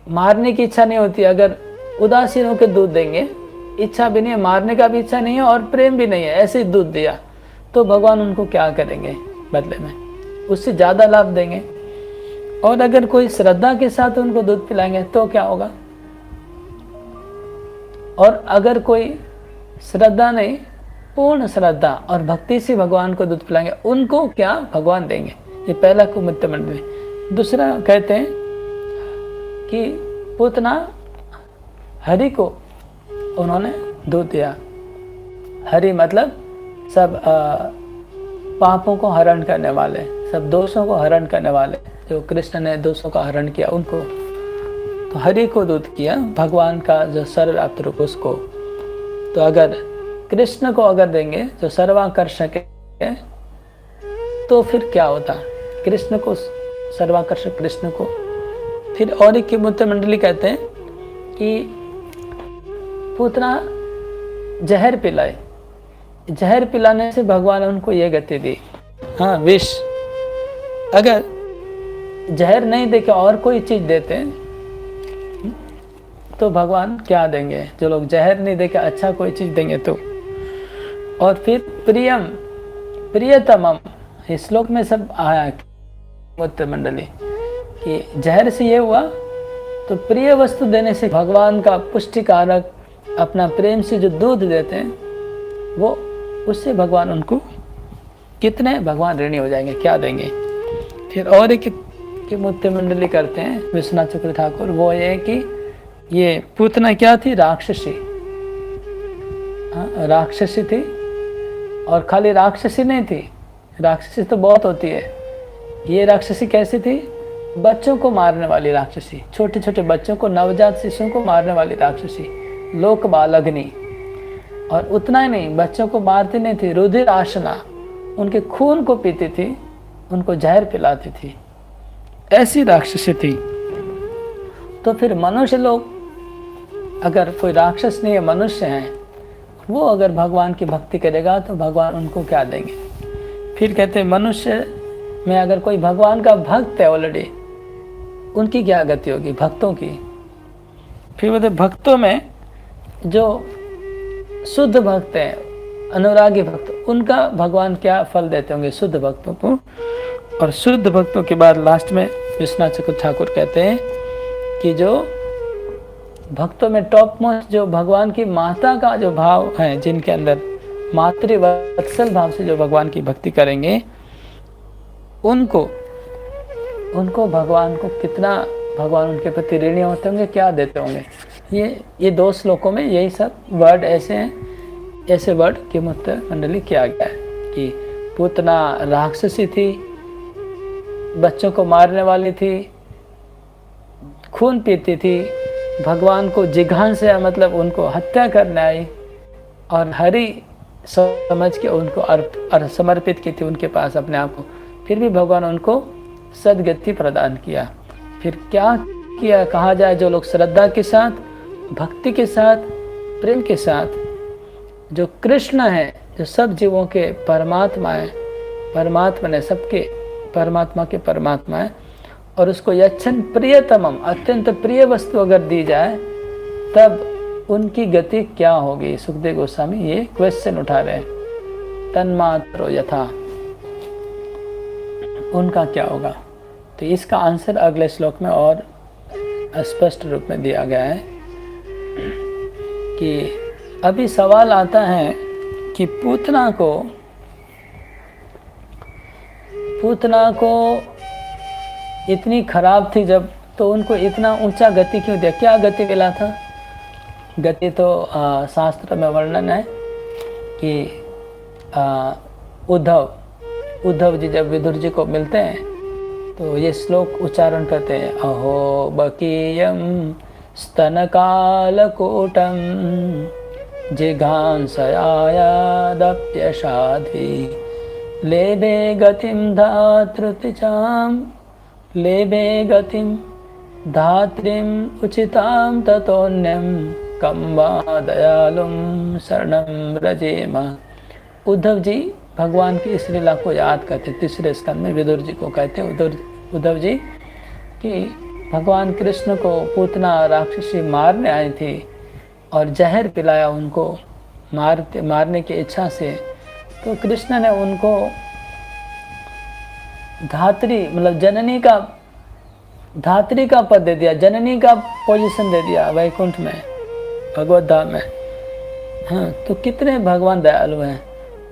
मारने की इच्छा नहीं होती, अगर उदासीन होकर दूध देंगे, इच्छा भी नहीं है, मारने का भी इच्छा नहीं है और प्रेम भी नहीं है, ऐसे ही दूध दिया, तो भगवान उनको क्या करेंगे बदले में? उससे ज़्यादा लाभ देंगे। और अगर कोई श्रद्धा के साथ उनको दूध पिलाएंगे तो क्या होगा? और अगर कोई श्रद्धा नहीं, पूर्ण श्रद्धा और भक्ति से भगवान को दूध पिलाएंगे, उनको क्या भगवान देंगे? ये पहला कुमित्त मंडली। दूसरा कहते हैं कि पूतना हरि को उन्होंने दूध दिया। हरि मतलब सब पापों को हरण करने वाले, सब दोषों को हरण करने वाले, जो कृष्ण ने दोषों का हरण किया उनको, तो हरि को दूध किया, भगवान का जो सर्वव्याप्त रूप उसको। तो अगर कृष्ण को अगर देंगे जो सर्वाकर्षक है, तो फिर क्या होता? कृष्ण को, सर्वाकर्षक कृष्ण को। फिर और एक मूत्र मंडली कहते हैं कि पूतना जहर पिलाए, जहर पिलाने से भगवान ने उनको ये गति दी। हाँ, विष। अगर जहर नहीं देके और कोई चीज देते तो भगवान क्या देंगे? जो लोग जहर नहीं देके अच्छा कोई चीज देंगे तो। और फिर प्रियम, प्रियतमम, इस श्लोक में सब आया मूत्र मंडली कि जहर से ये हुआ, तो प्रिय वस्तु देने से भगवान का पुष्टिकारक अपना प्रेम से जो दूध देते हैं, वो उससे भगवान उनको कितने भगवान ऋणी हो जाएंगे, क्या देंगे? फिर और एक मूत्र मंडली करते हैं विश्वनाथ चक्र ठाकुर, वो ये कि ये पूतना क्या थी? राक्षसी। हाँ, राक्षसी थी। और खाली राक्षसी नहीं थी, राक्षसी तो बहुत होती है, ये राक्षसी कैसी थी? बच्चों को मारने वाली राक्षसी, छोटे छोटे बच्चों को, नवजात शिशुओं को मारने वाली राक्षसी, लोक बालग्नि। और उतना ही नहीं, बच्चों को मारती नहीं थी, रुधिर आशना, उनके खून को पीती थी, उनको जहर पिलाती थी, ऐसी राक्षसी थी। तो फिर मनुष्य लोग, अगर कोई राक्षस नहीं है, मनुष्य हैं, वो अगर भगवान की भक्ति करेगा तो भगवान उनको क्या देंगे? फिर कहते हैं मनुष्य में अगर कोई भगवान का भक्त है ऑलरेडी, उनकी क्या गति होगी? भक्तों की। फिर बोलते भक्तों में जो शुद्ध भक्त हैं, अनुरागी भक्त, उनका भगवान क्या फल देते होंगे? शुद्ध भक्तों को। और शुद्ध भक्तों के बाद लास्ट में विश्वनाथ चक्र ठाकुर कहते हैं कि जो भक्तों में टॉप मोस्ट, जो भगवान की माता का जो भाव है, जिनके अंदर मातृवत्सल भाव से जो भगवान की भक्ति करेंगे, उनको भगवान को कितना, भगवान उनके प्रति ऋणी होते होंगे, क्या देते होंगे? ये 2 श्लोकों में यही सब वर्ड ऐसे हैं, ऐसे वर्ड की मूत्र मंडली किया गया है कि पूतना राक्षसी थी, बच्चों को मारने वाली थी, खून पीती थी, भगवान को जिघांसा मतलब उनको हत्या करने आई, और हरि समझ के उनको समर्पित की थी उनके पास अपने आप को। फिर भी भगवान उनको सदगति प्रदान किया। फिर क्या किया कहा जाए? जो लोग श्रद्धा के साथ, भक्ति के साथ, प्रेम के साथ, जो कृष्ण है, जो सब जीवों के परमात्मा है, परमात्मा ने सबके परमात्मा के परमात्मा है, और उसको यच्छन प्रियतमम, अत्यंत प्रिय वस्तु अगर दी जाए, तब उनकी गति क्या होगी? सुखदेव गोस्वामी ये क्वेश्चन उठा रहे हैं। तन्मात्रो यथा, उनका क्या होगा? तो इसका आंसर अगले श्लोक में और स्पष्ट रूप में दिया गया है कि अभी सवाल आता है कि पूतना को इतनी खराब थी जब, तो उनको इतना ऊंचा गति क्यों दिया? क्या गति मिला था? गति तो शास्त्र में वर्णन है कि उद्धव जी जब विदुर जी को मिलते हैं तो ये श्लोक उच्चारण करते हैं, अहो बकीयम स्तनकालकोटम जिघांसयादप्यशाधि लेभे गतिम धातृतिचाम, लेभे गतिम धात्रीम उचिताम ततोन्यम कम वा दयालुम शरणम व्रजेम। उद्धव जी भगवान की इस लीला को याद करते, तीसरे स्कंद में विदुर जी को कहते उद्धव जी कि भगवान कृष्ण को पूतना राक्षसी मारने आई थी और जहर पिलाया उनको मारने की इच्छा से, तो कृष्ण ने उनको धात्री मतलब धात्री का पद दे दिया, जननी का पोजीशन दे दिया वैकुंठ में, भगवत धाम में। हाँ, तो कितने भगवान दयालु हैं,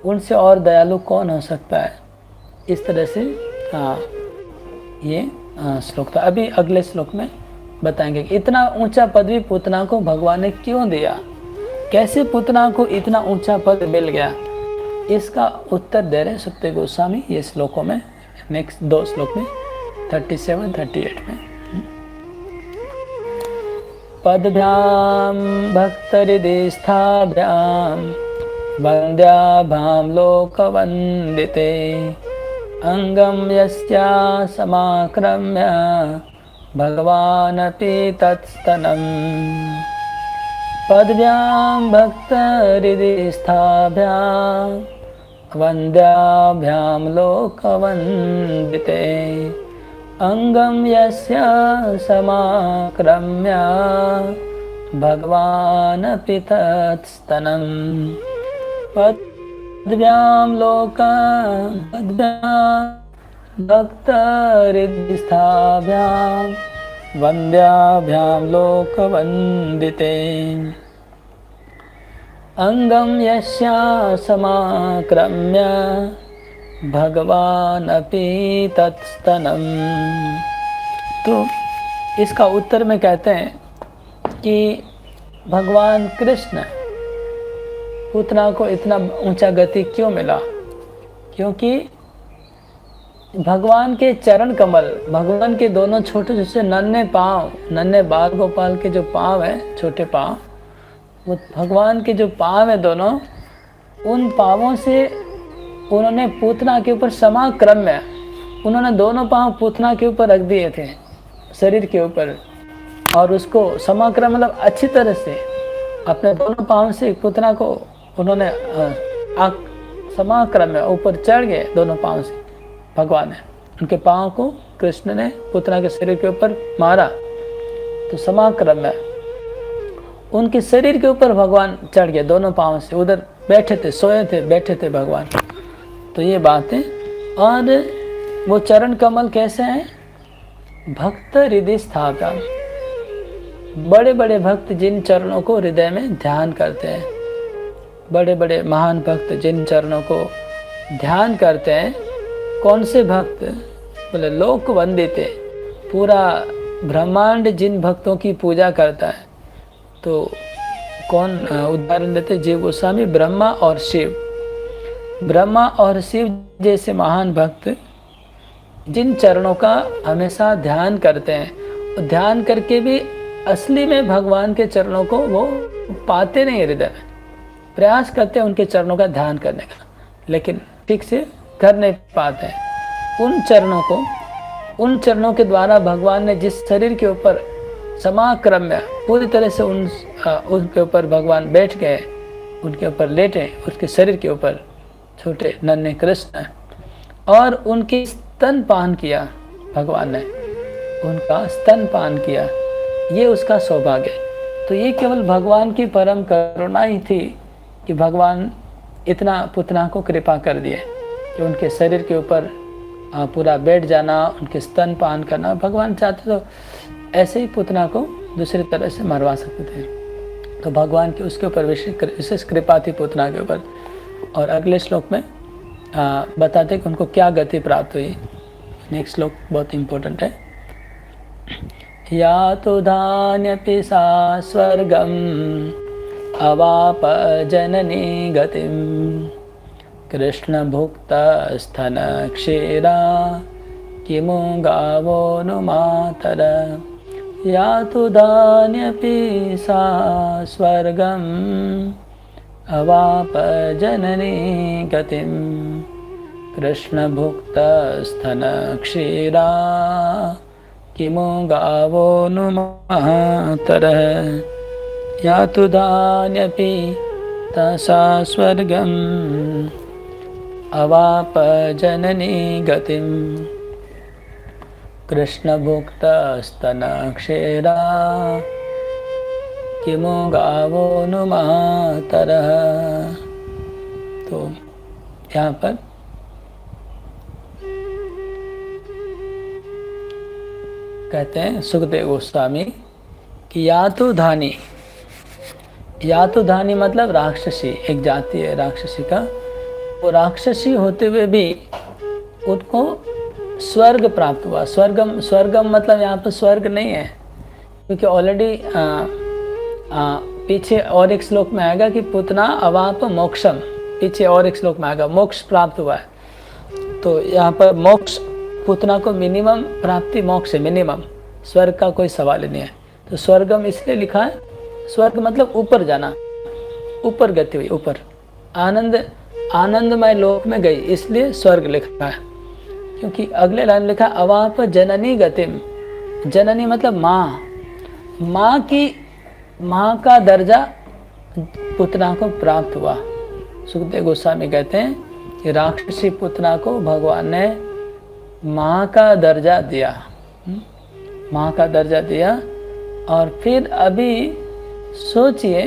उनसे और दयालु कौन हो सकता है। इस तरह से ये श्लोक था। अभी अगले श्लोक में बताएंगे कि इतना ऊंचा पद भी पूतना को भगवान ने क्यों दिया, कैसे पूतना को इतना ऊंचा पद मिल गया, इसका उत्तर दे रहे सुखदेव गोस्वामी ये श्लोकों में, नेक्स्ट 2 श्लोक में 37-38 में। पदभ्याम भक्तहृदिस्थाभ्याम वन्द्याभां लोकवन्दिते अंगम यस्या समाक्रम्य भगवानपि तत्स्तनम्। पदभ्यां भक्तहृदिस्थाभ्यां वन्द्याभ्यां लोकवन्दिते अंगम यस्य समाक्रम्य भगवानपि तत्स्तनम्। पदभ्यां भक्तहृदिस्थाभ्यां वन्द्याभ्यां लोकवन्दिते अंगम यस्या समाक्रम्य भगवानपि तत्स्तनम्। तो इसका उत्तर में कहते हैं कि भगवान कृष्ण पूतना को इतना ऊंचा गति क्यों मिला, क्योंकि भगवान के चरण कमल, भगवान के दोनों छोटे छोटे नन्हे पाँव, नन्हे बाल गोपाल के जो पाँव हैं, छोटे पाँव, वो भगवान के जो पाँव हैं दोनों, उन पाँवों से उन्होंने पूतना के ऊपर समाक्रम में उन्होंने दोनों पाँव पूतना के ऊपर रख दिए थे, शरीर के ऊपर, और उसको समाक्रम मतलब अच्छी तरह से अपने दोनों पाँव से पूतना को उन्होंने समाक्रम में ऊपर चढ़ गए दोनों पाँव से। भगवान ने उनके पाँव को कृष्ण ने पूतना के शरीर के ऊपर मारा, तो समाक्रम में उनके शरीर के ऊपर भगवान चढ़ गए दोनों पाँव से, उधर बैठे थे, सोए थे, बैठे थे भगवान। तो ये बात है। और वो चरण कमल कैसे हैं, भक्त हृदय स्थापना, बड़े बड़े भक्त जिन चरणों को हृदय में ध्यान करते हैं, बड़े बड़े महान भक्त जिन चरणों को ध्यान करते हैं, कौन से भक्त, बोले लोक वंदित, पूरा ब्रह्मांड जिन भक्तों की पूजा करता है। तो कौन उदाहरण देते, जीव गोस्वामी, ब्रह्मा और शिव, ब्रह्मा और शिव जैसे महान भक्त जिन चरणों का हमेशा ध्यान करते हैं, और ध्यान करके भी असली में भगवान के चरणों को वो पाते नहीं, हृदय में प्रयास करते हैं उनके चरणों का ध्यान करने का, लेकिन ठीक से कर नहीं पाते हैं। उन चरणों के द्वारा भगवान ने जिस शरीर के ऊपर समाक्रम में पूरी तरह से उनके ऊपर भगवान बैठ गए, उनके ऊपर लेटे, उसके शरीर के ऊपर छोटे नन्हे कृष्ण, और उनकी स्तनपान किया, भगवान ने उनका स्तनपान किया, ये उसका सौभाग्य। तो ये केवल भगवान की परम करुणा ही थी कि भगवान इतना पूतना को कृपा कर दिए कि उनके शरीर के ऊपर पूरा बैठ जाना, उनके स्तनपान करना। भगवान चाहते तो ऐसे ही पूतना को दूसरी तरह से मरवा सकते थे, तो भगवान की उसके ऊपर विशेष कृपा थी पूतना के ऊपर। और अगले श्लोक में बताते कि उनको क्या गति प्राप्त हुई। नेक्स्ट श्लोक बहुत इम्पोर्टेंट है। या तो धान्यपि सा स्वर्गम अवाप जननी गतिम कृष्ण भुक्त स्तन क्षीरा किमु गावो नु मातर। या तो धान्यपि सा स्वर्गम अवाप जननी गतिम कृष्ण भुक्त स्तन क्षीरा किमु गावो नु मातरः। या तु धान्यपि तसा स्वर्गम् अवाप जननी गतिम् कृष्ण भुक्त स्तन क्षेरा किमु गावो नु मातरः। तो यहाँ पर कहते हैं सुखदेव गोस्वामी कि यातुधानी मतलब राक्षसी, एक जाति है राक्षसी का। वो राक्षसी होते हुए भी उनको स्वर्ग प्राप्त हुआ। स्वर्गम मतलब यहाँ पर स्वर्ग नहीं है, क्योंकि ऑलरेडी पीछे और एक श्लोक में आएगा कि पुतना अवाप मोक्षम, पीछे और एक श्लोक में आएगा मोक्ष प्राप्त हुआ है। तो यहाँ पर मोक्ष पुतना को मिनिमम प्राप्ति मोक्ष है, मिनिमम, स्वर्ग का कोई सवाल ही नहीं है। तो स्वर्गम इसलिए लिखा है, स्वर्ग मतलब ऊपर जाना, ऊपर गति हुई, ऊपर आनंदमय लोक में गई, इसलिए स्वर्ग लिखा है। क्योंकि अगले लाइन लिखा अवाप जननी गतिम, जननी मतलब माँ का दर्जा पुतना को प्राप्त हुआ। सुखदेव गोस्वामी कहते हैं कि राक्षसी पुतना को भगवान ने माँ का दर्जा दिया, माँ का दर्जा दिया। और फिर अभी सोचिए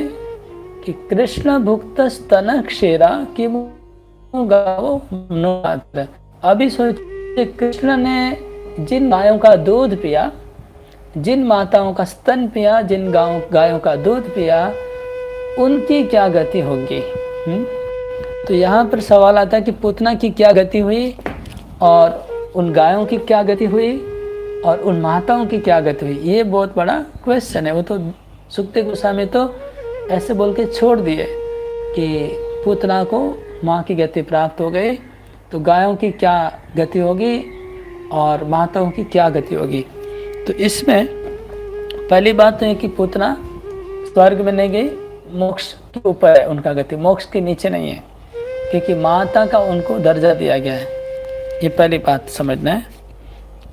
कि कृष्ण भुक्त स्तन क्षेरा कि गावो नुमात्र। अभी सोचिए कृष्ण ने जिन गायों का दूध पिया, जिन माताओं का स्तन पिया, जिन गायों का दूध पिया, उनकी क्या गति होगी। तो यहाँ पर सवाल आता है कि पुतना की क्या गति हुई, और उन गायों की क्या गति हुई, और उन माताओं की क्या गति हुई। ये बहुत बड़ा क्वेश्चन है। वो तो सुखदेव गोस्वामी तो ऐसे बोल के छोड़ दिए कि पुतना को माँ की गति प्राप्त हो गई, तो गायों की क्या गति होगी और माताओं की क्या गति होगी। तो इसमें पहली बात तो है कि पुतना स्वर्ग में नहीं गई, मोक्ष के ऊपर है उनका गति, मोक्ष के नीचे नहीं है, क्योंकि माता का उनको दर्जा दिया गया है। ये पहली बात समझना है।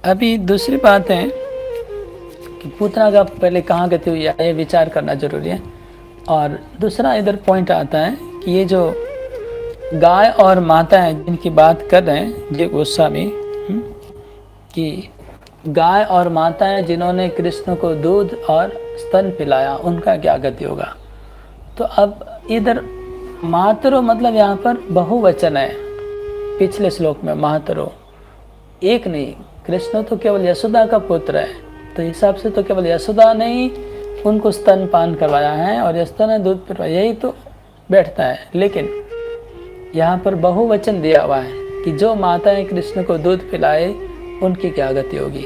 अभी दूसरी बात है कि पुतना का पहले कहाँ गति हुई है, ये विचार करना जरूरी है। और दूसरा इधर पॉइंट आता है कि ये जो गाय और माता है जिनकी बात कर रहे हैं जी गोस्वामी, कि गाय और माता है जिन्होंने कृष्ण को दूध और स्तन पिलाया, उनका क्या गति होगा। तो अब इधर मातरो मतलब यहाँ पर बहुवचन है, पिछले श्लोक में मातरो एक नहीं, कृष्ण तो केवल यशोदा का पुत्र है, तो हिसाब से तो केवल यशोदा ने ही उनको स्तन पान करवाया है और यशोदा ने दूध पिलवाया, यही तो बैठता है। लेकिन यहाँ पर बहुवचन दिया हुआ है कि जो माताएं कृष्ण को दूध पिलाए उनकी क्या गति होगी।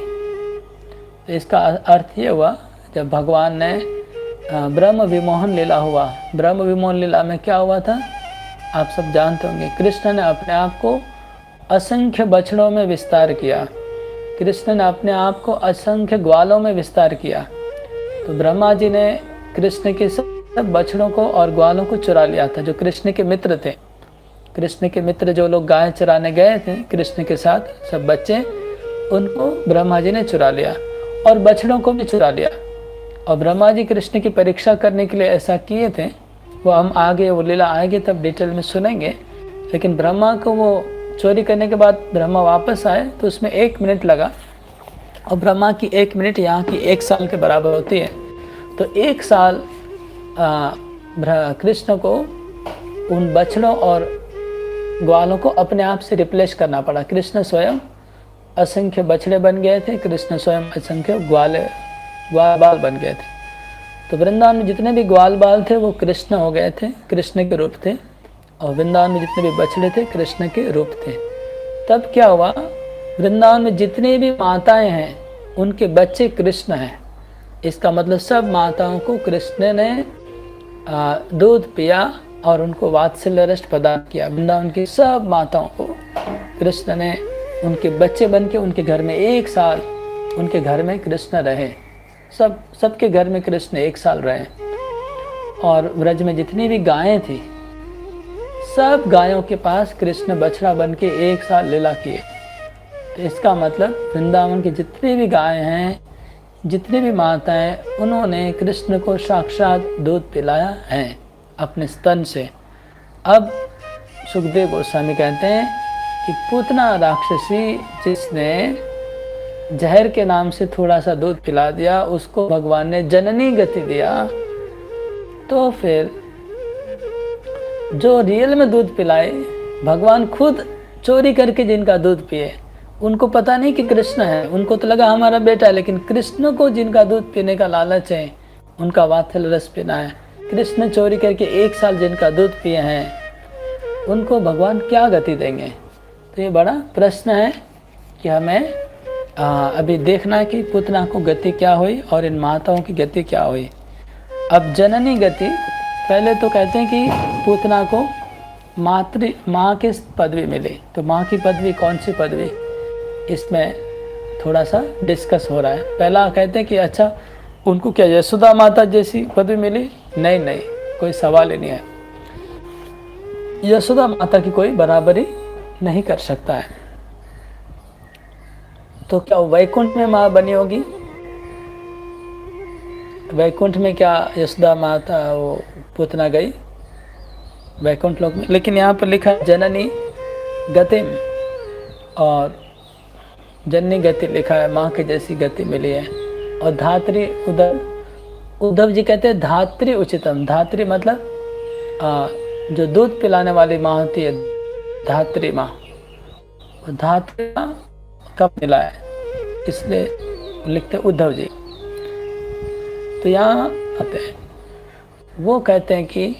तो इसका अर्थ ये हुआ, जब भगवान ने ब्रह्म विमोहन लीला हुआ, ब्रह्म विमोहन लीला में क्या हुआ था आप सब जानते होंगे। कृष्ण ने अपने आप को असंख्य बछड़ों में विस्तार किया, कृष्ण ने अपने आप को असंख्य ग्वालों में विस्तार किया। तो ब्रह्मा जी ने कृष्ण के सब बछड़ों को और ग्वालों को चुरा लिया था, जो कृष्ण के मित्र थे। कृष्ण के मित्र जो लोग गाय चराने गए थे कृष्ण के साथ, सब बच्चे, उनको ब्रह्मा जी ने चुरा लिया और बछड़ों को भी चुरा लिया। और ब्रह्मा जी कृष्ण की परीक्षा करने के लिए ऐसा किए थे, वो हम आगे वो लीला आएगी तब डिटेल में सुनेंगे। लेकिन ब्रह्मा को वो चोरी करने के बाद ब्रह्मा वापस आए तो उसमें 1 मिनट लगा, और ब्रह्मा की 1 मिनट यहाँ की 1 साल के बराबर होती है। तो 1 साल कृष्ण को उन बछड़ों और ग्वालों को अपने आप से रिप्लेस करना पड़ा। कृष्ण स्वयं असंख्य बछड़े बन गए थे, कृष्ण स्वयं असंख्य ग्वाल बाल बन गए थे। तो वृंदावन में जितने भी ग्वाल बाल थे वो कृष्ण हो गए थे, कृष्ण के रूप थे, और वृंदावन में जितने भी बछड़े थे कृष्ण के रूप थे। तब क्या हुआ, वृंदावन में जितनी भी माताएं हैं उनके बच्चे कृष्ण हैं। इसका मतलब सब माताओं को कृष्ण ने दूध पिया और उनको वात्सल्य रस प्रदान किया। वृंदावन की सब माताओं को कृष्ण ने उनके बच्चे बन के उनके घर में 1 साल उनके घर में कृष्ण रहे। सबके घर में कृष्ण 1 साल रहे। और व्रज में जितनी भी गायें थी सब गायों के पास कृष्ण बछड़ा बन के 1 साल लीला किए। तो इसका मतलब वृंदावन की जितनी भी गायें हैं, जितनी भी माताएं, उन्होंने कृष्ण को साक्षात दूध पिलाया है अपने स्तन से। अब सुखदेव गोस्वामी कहते हैं कि पूतना राक्षसी जिसने जहर के नाम से थोड़ा सा दूध पिला दिया, उसको भगवान ने जननी गति दिया, तो फिर जो रियल में दूध पिलाए, भगवान खुद चोरी करके जिनका दूध पिए, उनको पता नहीं कि कृष्ण है, उनको तो लगा हमारा बेटा है, लेकिन कृष्ण को जिनका दूध पीने का लालच है, उनका वात्सल रस पीना है, कृष्ण चोरी करके 1 साल जिनका दूध पिए हैं, उनको भगवान क्या गति देंगे? तो ये बड़ा प्रश्न है कि हमें अभी देखना है कि पुतना को गति क्या हुई और इन माताओं की गति क्या हुई। अब जननी गति, पहले तो कहते हैं कि पुतना को माँ की पदवी मिली, तो माँ की पदवी कौन सी पदवी, इसमें थोड़ा सा डिस्कस हो रहा है। पहला कहते हैं कि अच्छा उनको क्या यशोदा माता जैसी पदवी मिली? नहीं, कोई सवाल ही नहीं है, यशोदा माता की कोई बराबरी नहीं कर सकता है। तो क्या वैकुंठ में माँ बनी होगी? वैकुंठ में क्या यशोदा माता वो पुतना गई वैकुंठ लोक में? लेकिन यहाँ पर लिखा है जननी गतिम, और जननी गति लिखा है, माँ की जैसी गति मिली है। और धात्री उद्धव जी कहते हैं धात्री उचितम। धात्री मतलब जो दूध पिलाने वाली माँ होती है, धात्री माँ, धात्री माँ कब मिला है, इसलिए लिखते उद्धव जी। तो यहाँ आते हैं, वो कहते हैं कि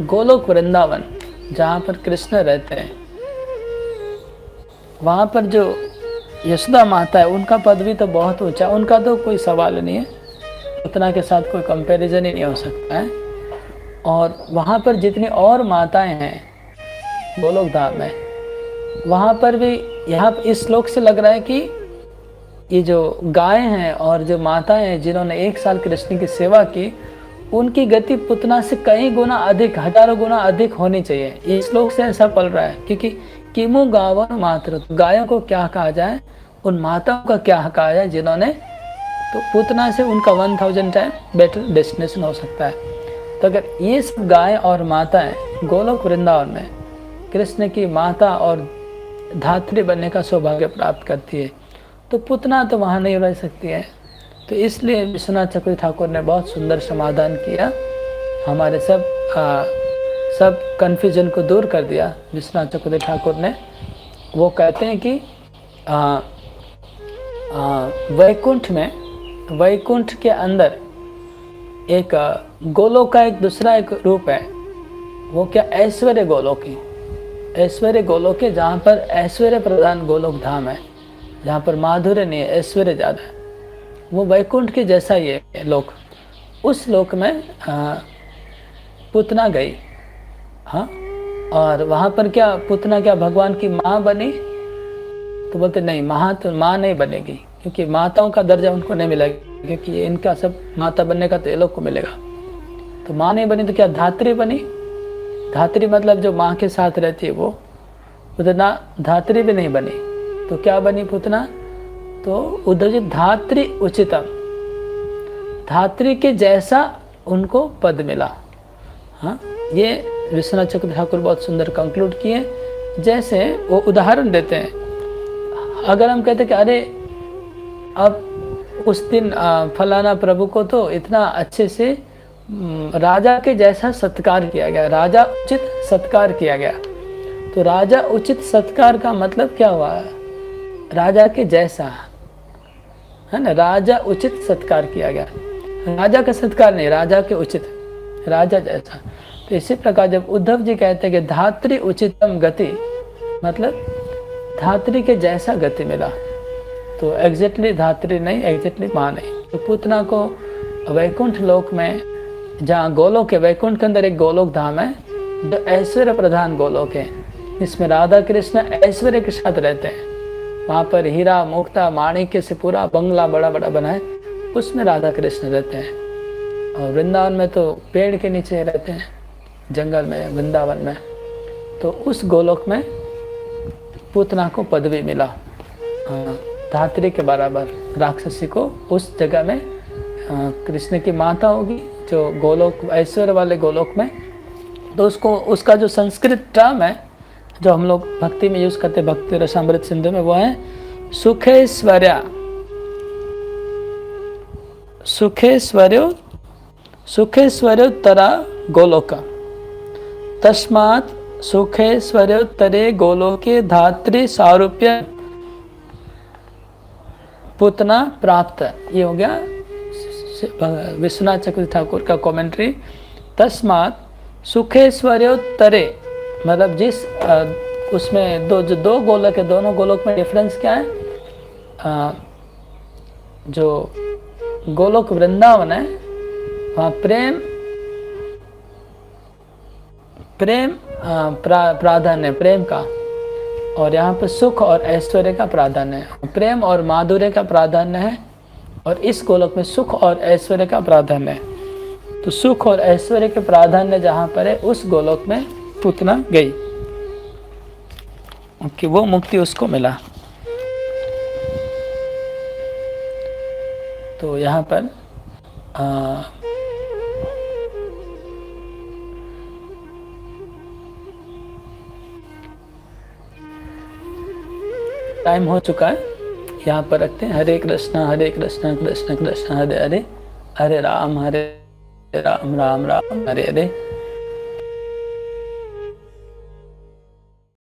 गोलोक वृंदावन जहाँ पर कृष्ण रहते हैं, वहाँ पर जो यशोदा माता है, उनका पदवी तो बहुत ऊंचा, उनका तो कोई सवाल नहीं है, उतना के साथ कोई कंपैरिजन ही नहीं हो सकता है। और वहाँ पर जितनी और माताएं हैं गोलोक धाम में, वहाँ पर भी यहाँ इस श्लोक से लग रहा है कि ये जो गाय हैं और जो माताएं हैं जिन्होंने 1 साल कृष्ण की सेवा की, उनकी गति पुतना से कई गुना अधिक, हजारों गुना अधिक होनी चाहिए। इस श्लोक से ऐसा पल रहा है, क्योंकि किमु गावन मात्र, गायों को क्या कहा जाए, उन माताओं का क्या कहा जाए जिन्होंने, तो पुतना से उनका 1000 टाइम बेटर डेस्टिनेशन हो सकता है। तो अगर ये सब गाय और माताएं गोलोक वृंदावन में कृष्ण की माता और धात्री बनने का सौभाग्य प्राप्त करती है, तो पुतना तो वहाँ नहीं रह सकती है। तो इसलिए विश्वनाथ चक्रवर्ती ठाकुर ने बहुत सुंदर समाधान किया, हमारे सब कन्फ्यूजन को दूर कर दिया विश्वनाथ चक्रवर्ती ठाकुर ने। वो कहते हैं कि वैकुंठ के अंदर एक गोलोक का एक दूसरा एक रूप है, वो क्या ऐश्वर्य गोलोकी, ऐश्वर्य गोलोक है, जहाँ पर ऐश्वर्य प्रधान गोलोक धाम है, जहाँ पर माधुर्य नहीं है, ऐश्वर्य ज़्यादा है, वो वैकुंठ के जैसा ही है लोक। उस लोक में पुतना गई, हाँ, और वहाँ पर क्या पुतना क्या भगवान की माँ बनी? तो बोलते नहीं, माँ नहीं बनेगी, क्योंकि माताओं का दर्जा उनको नहीं मिलेगा, क्योंकि इनका सब माता बनने का तो ये लोग को मिलेगा। तो माँ नहीं बनी तो क्या धात्री बनी? धात्री मतलब जो माँ के साथ रहती है वो पुतना, धात्री भी नहीं बनी, तो क्या बनी पुतना? तो उद्धव जी धात्री उचितम, धात्री के जैसा उनको पद मिला। हाँ, ये विश्वनाथ चक्रवर्ती ठाकुर बहुत सुंदर कंक्लूड किए। जैसे वो उदाहरण देते हैं, अगर हम कहते कि अरे अब उस दिन फलाना प्रभु को तो इतना अच्छे से राजा के जैसा सत्कार किया गया, राजा उचित सत्कार किया गया, तो राजा उचित सत्कार का मतलब क्या हुआ? राजा के जैसा, है ना, राजा उचित सत्कार किया गया, राजा का सत्कार नहीं, राजा के उचित, राजा जैसा। तो इसी प्रकार जब उद्धव जी कहते हैं कि धात्री उचितम गति, मतलब धात्री के जैसा गति मिला, तो एग्जैक्टली धात्री नहीं, एग्जैक्टली माँ नहीं। तो पुतना को वैकुंठ लोक में, जहाँ गोलोक है, वैकुंठ के अंदर एक गोलोक धाम है जो ऐश्वर्य प्रधान गोलोक है, इसमें राधा कृष्ण ऐश्वर्य के साथ रहते हैं। वहाँ पर हीरा मुक्ता माणिक्य से पूरा बंगला बड़ा बड़ा बना है, उसमें राधा कृष्ण रहते हैं। और वृंदावन में तो पेड़ के नीचे रहते हैं, जंगल में, वृंदावन में। तो उस गोलोक में पुतना को पदवी मिला, धात्री के बराबर राक्षसी को उस जगह में कृष्ण की माता होगी जो गोलोक ऐश्वर्य वाले गोलोक में। तो उसको, उसका जो संस्कृत टर्म है जो हम लोग भक्ति में यूज करते भक्ति रसामृत सिंधु में, वो है सुखेश्वर्या, सुखेश्वर्यो सुखेश्वर्योत्तरा गोलोक, तस्मात् सुखेश्वर्योत्तरे गोलोके धात्री सारूप्य पुतना प्राप्त। ये हो गया विश्वनाथ चक्रवर्ती ठाकुर का कमेंट्री। तस्मात् सुखेश्वर्योत्तरे, मतलब जिस उसमें जो दो गोलोक है, दोनों गोलोक में डिफरेंस क्या है? जो गोलोक वृंदावन है वहाँ प्रेम प्राधान्य प्रेम का, और यहाँ पर सुख और ऐश्वर्य का प्राधान्य है। प्रेम और माधुर्य का प्राधान्य है, और इस गोलोक में सुख और ऐश्वर्य का प्राधान्य है। तो सुख और ऐश्वर्य के प्राधान्य जहाँ पर है, उस गोलोक में पूतना गई। ओके, वो मुक्ति उसको मिला। तो यहाँ पर टाइम हो चुका है, यहाँ पर रखते हैं। हरे कृष्णा कृष्ण कृष्ण हरे हरे, हरे राम राम राम हरे हरे।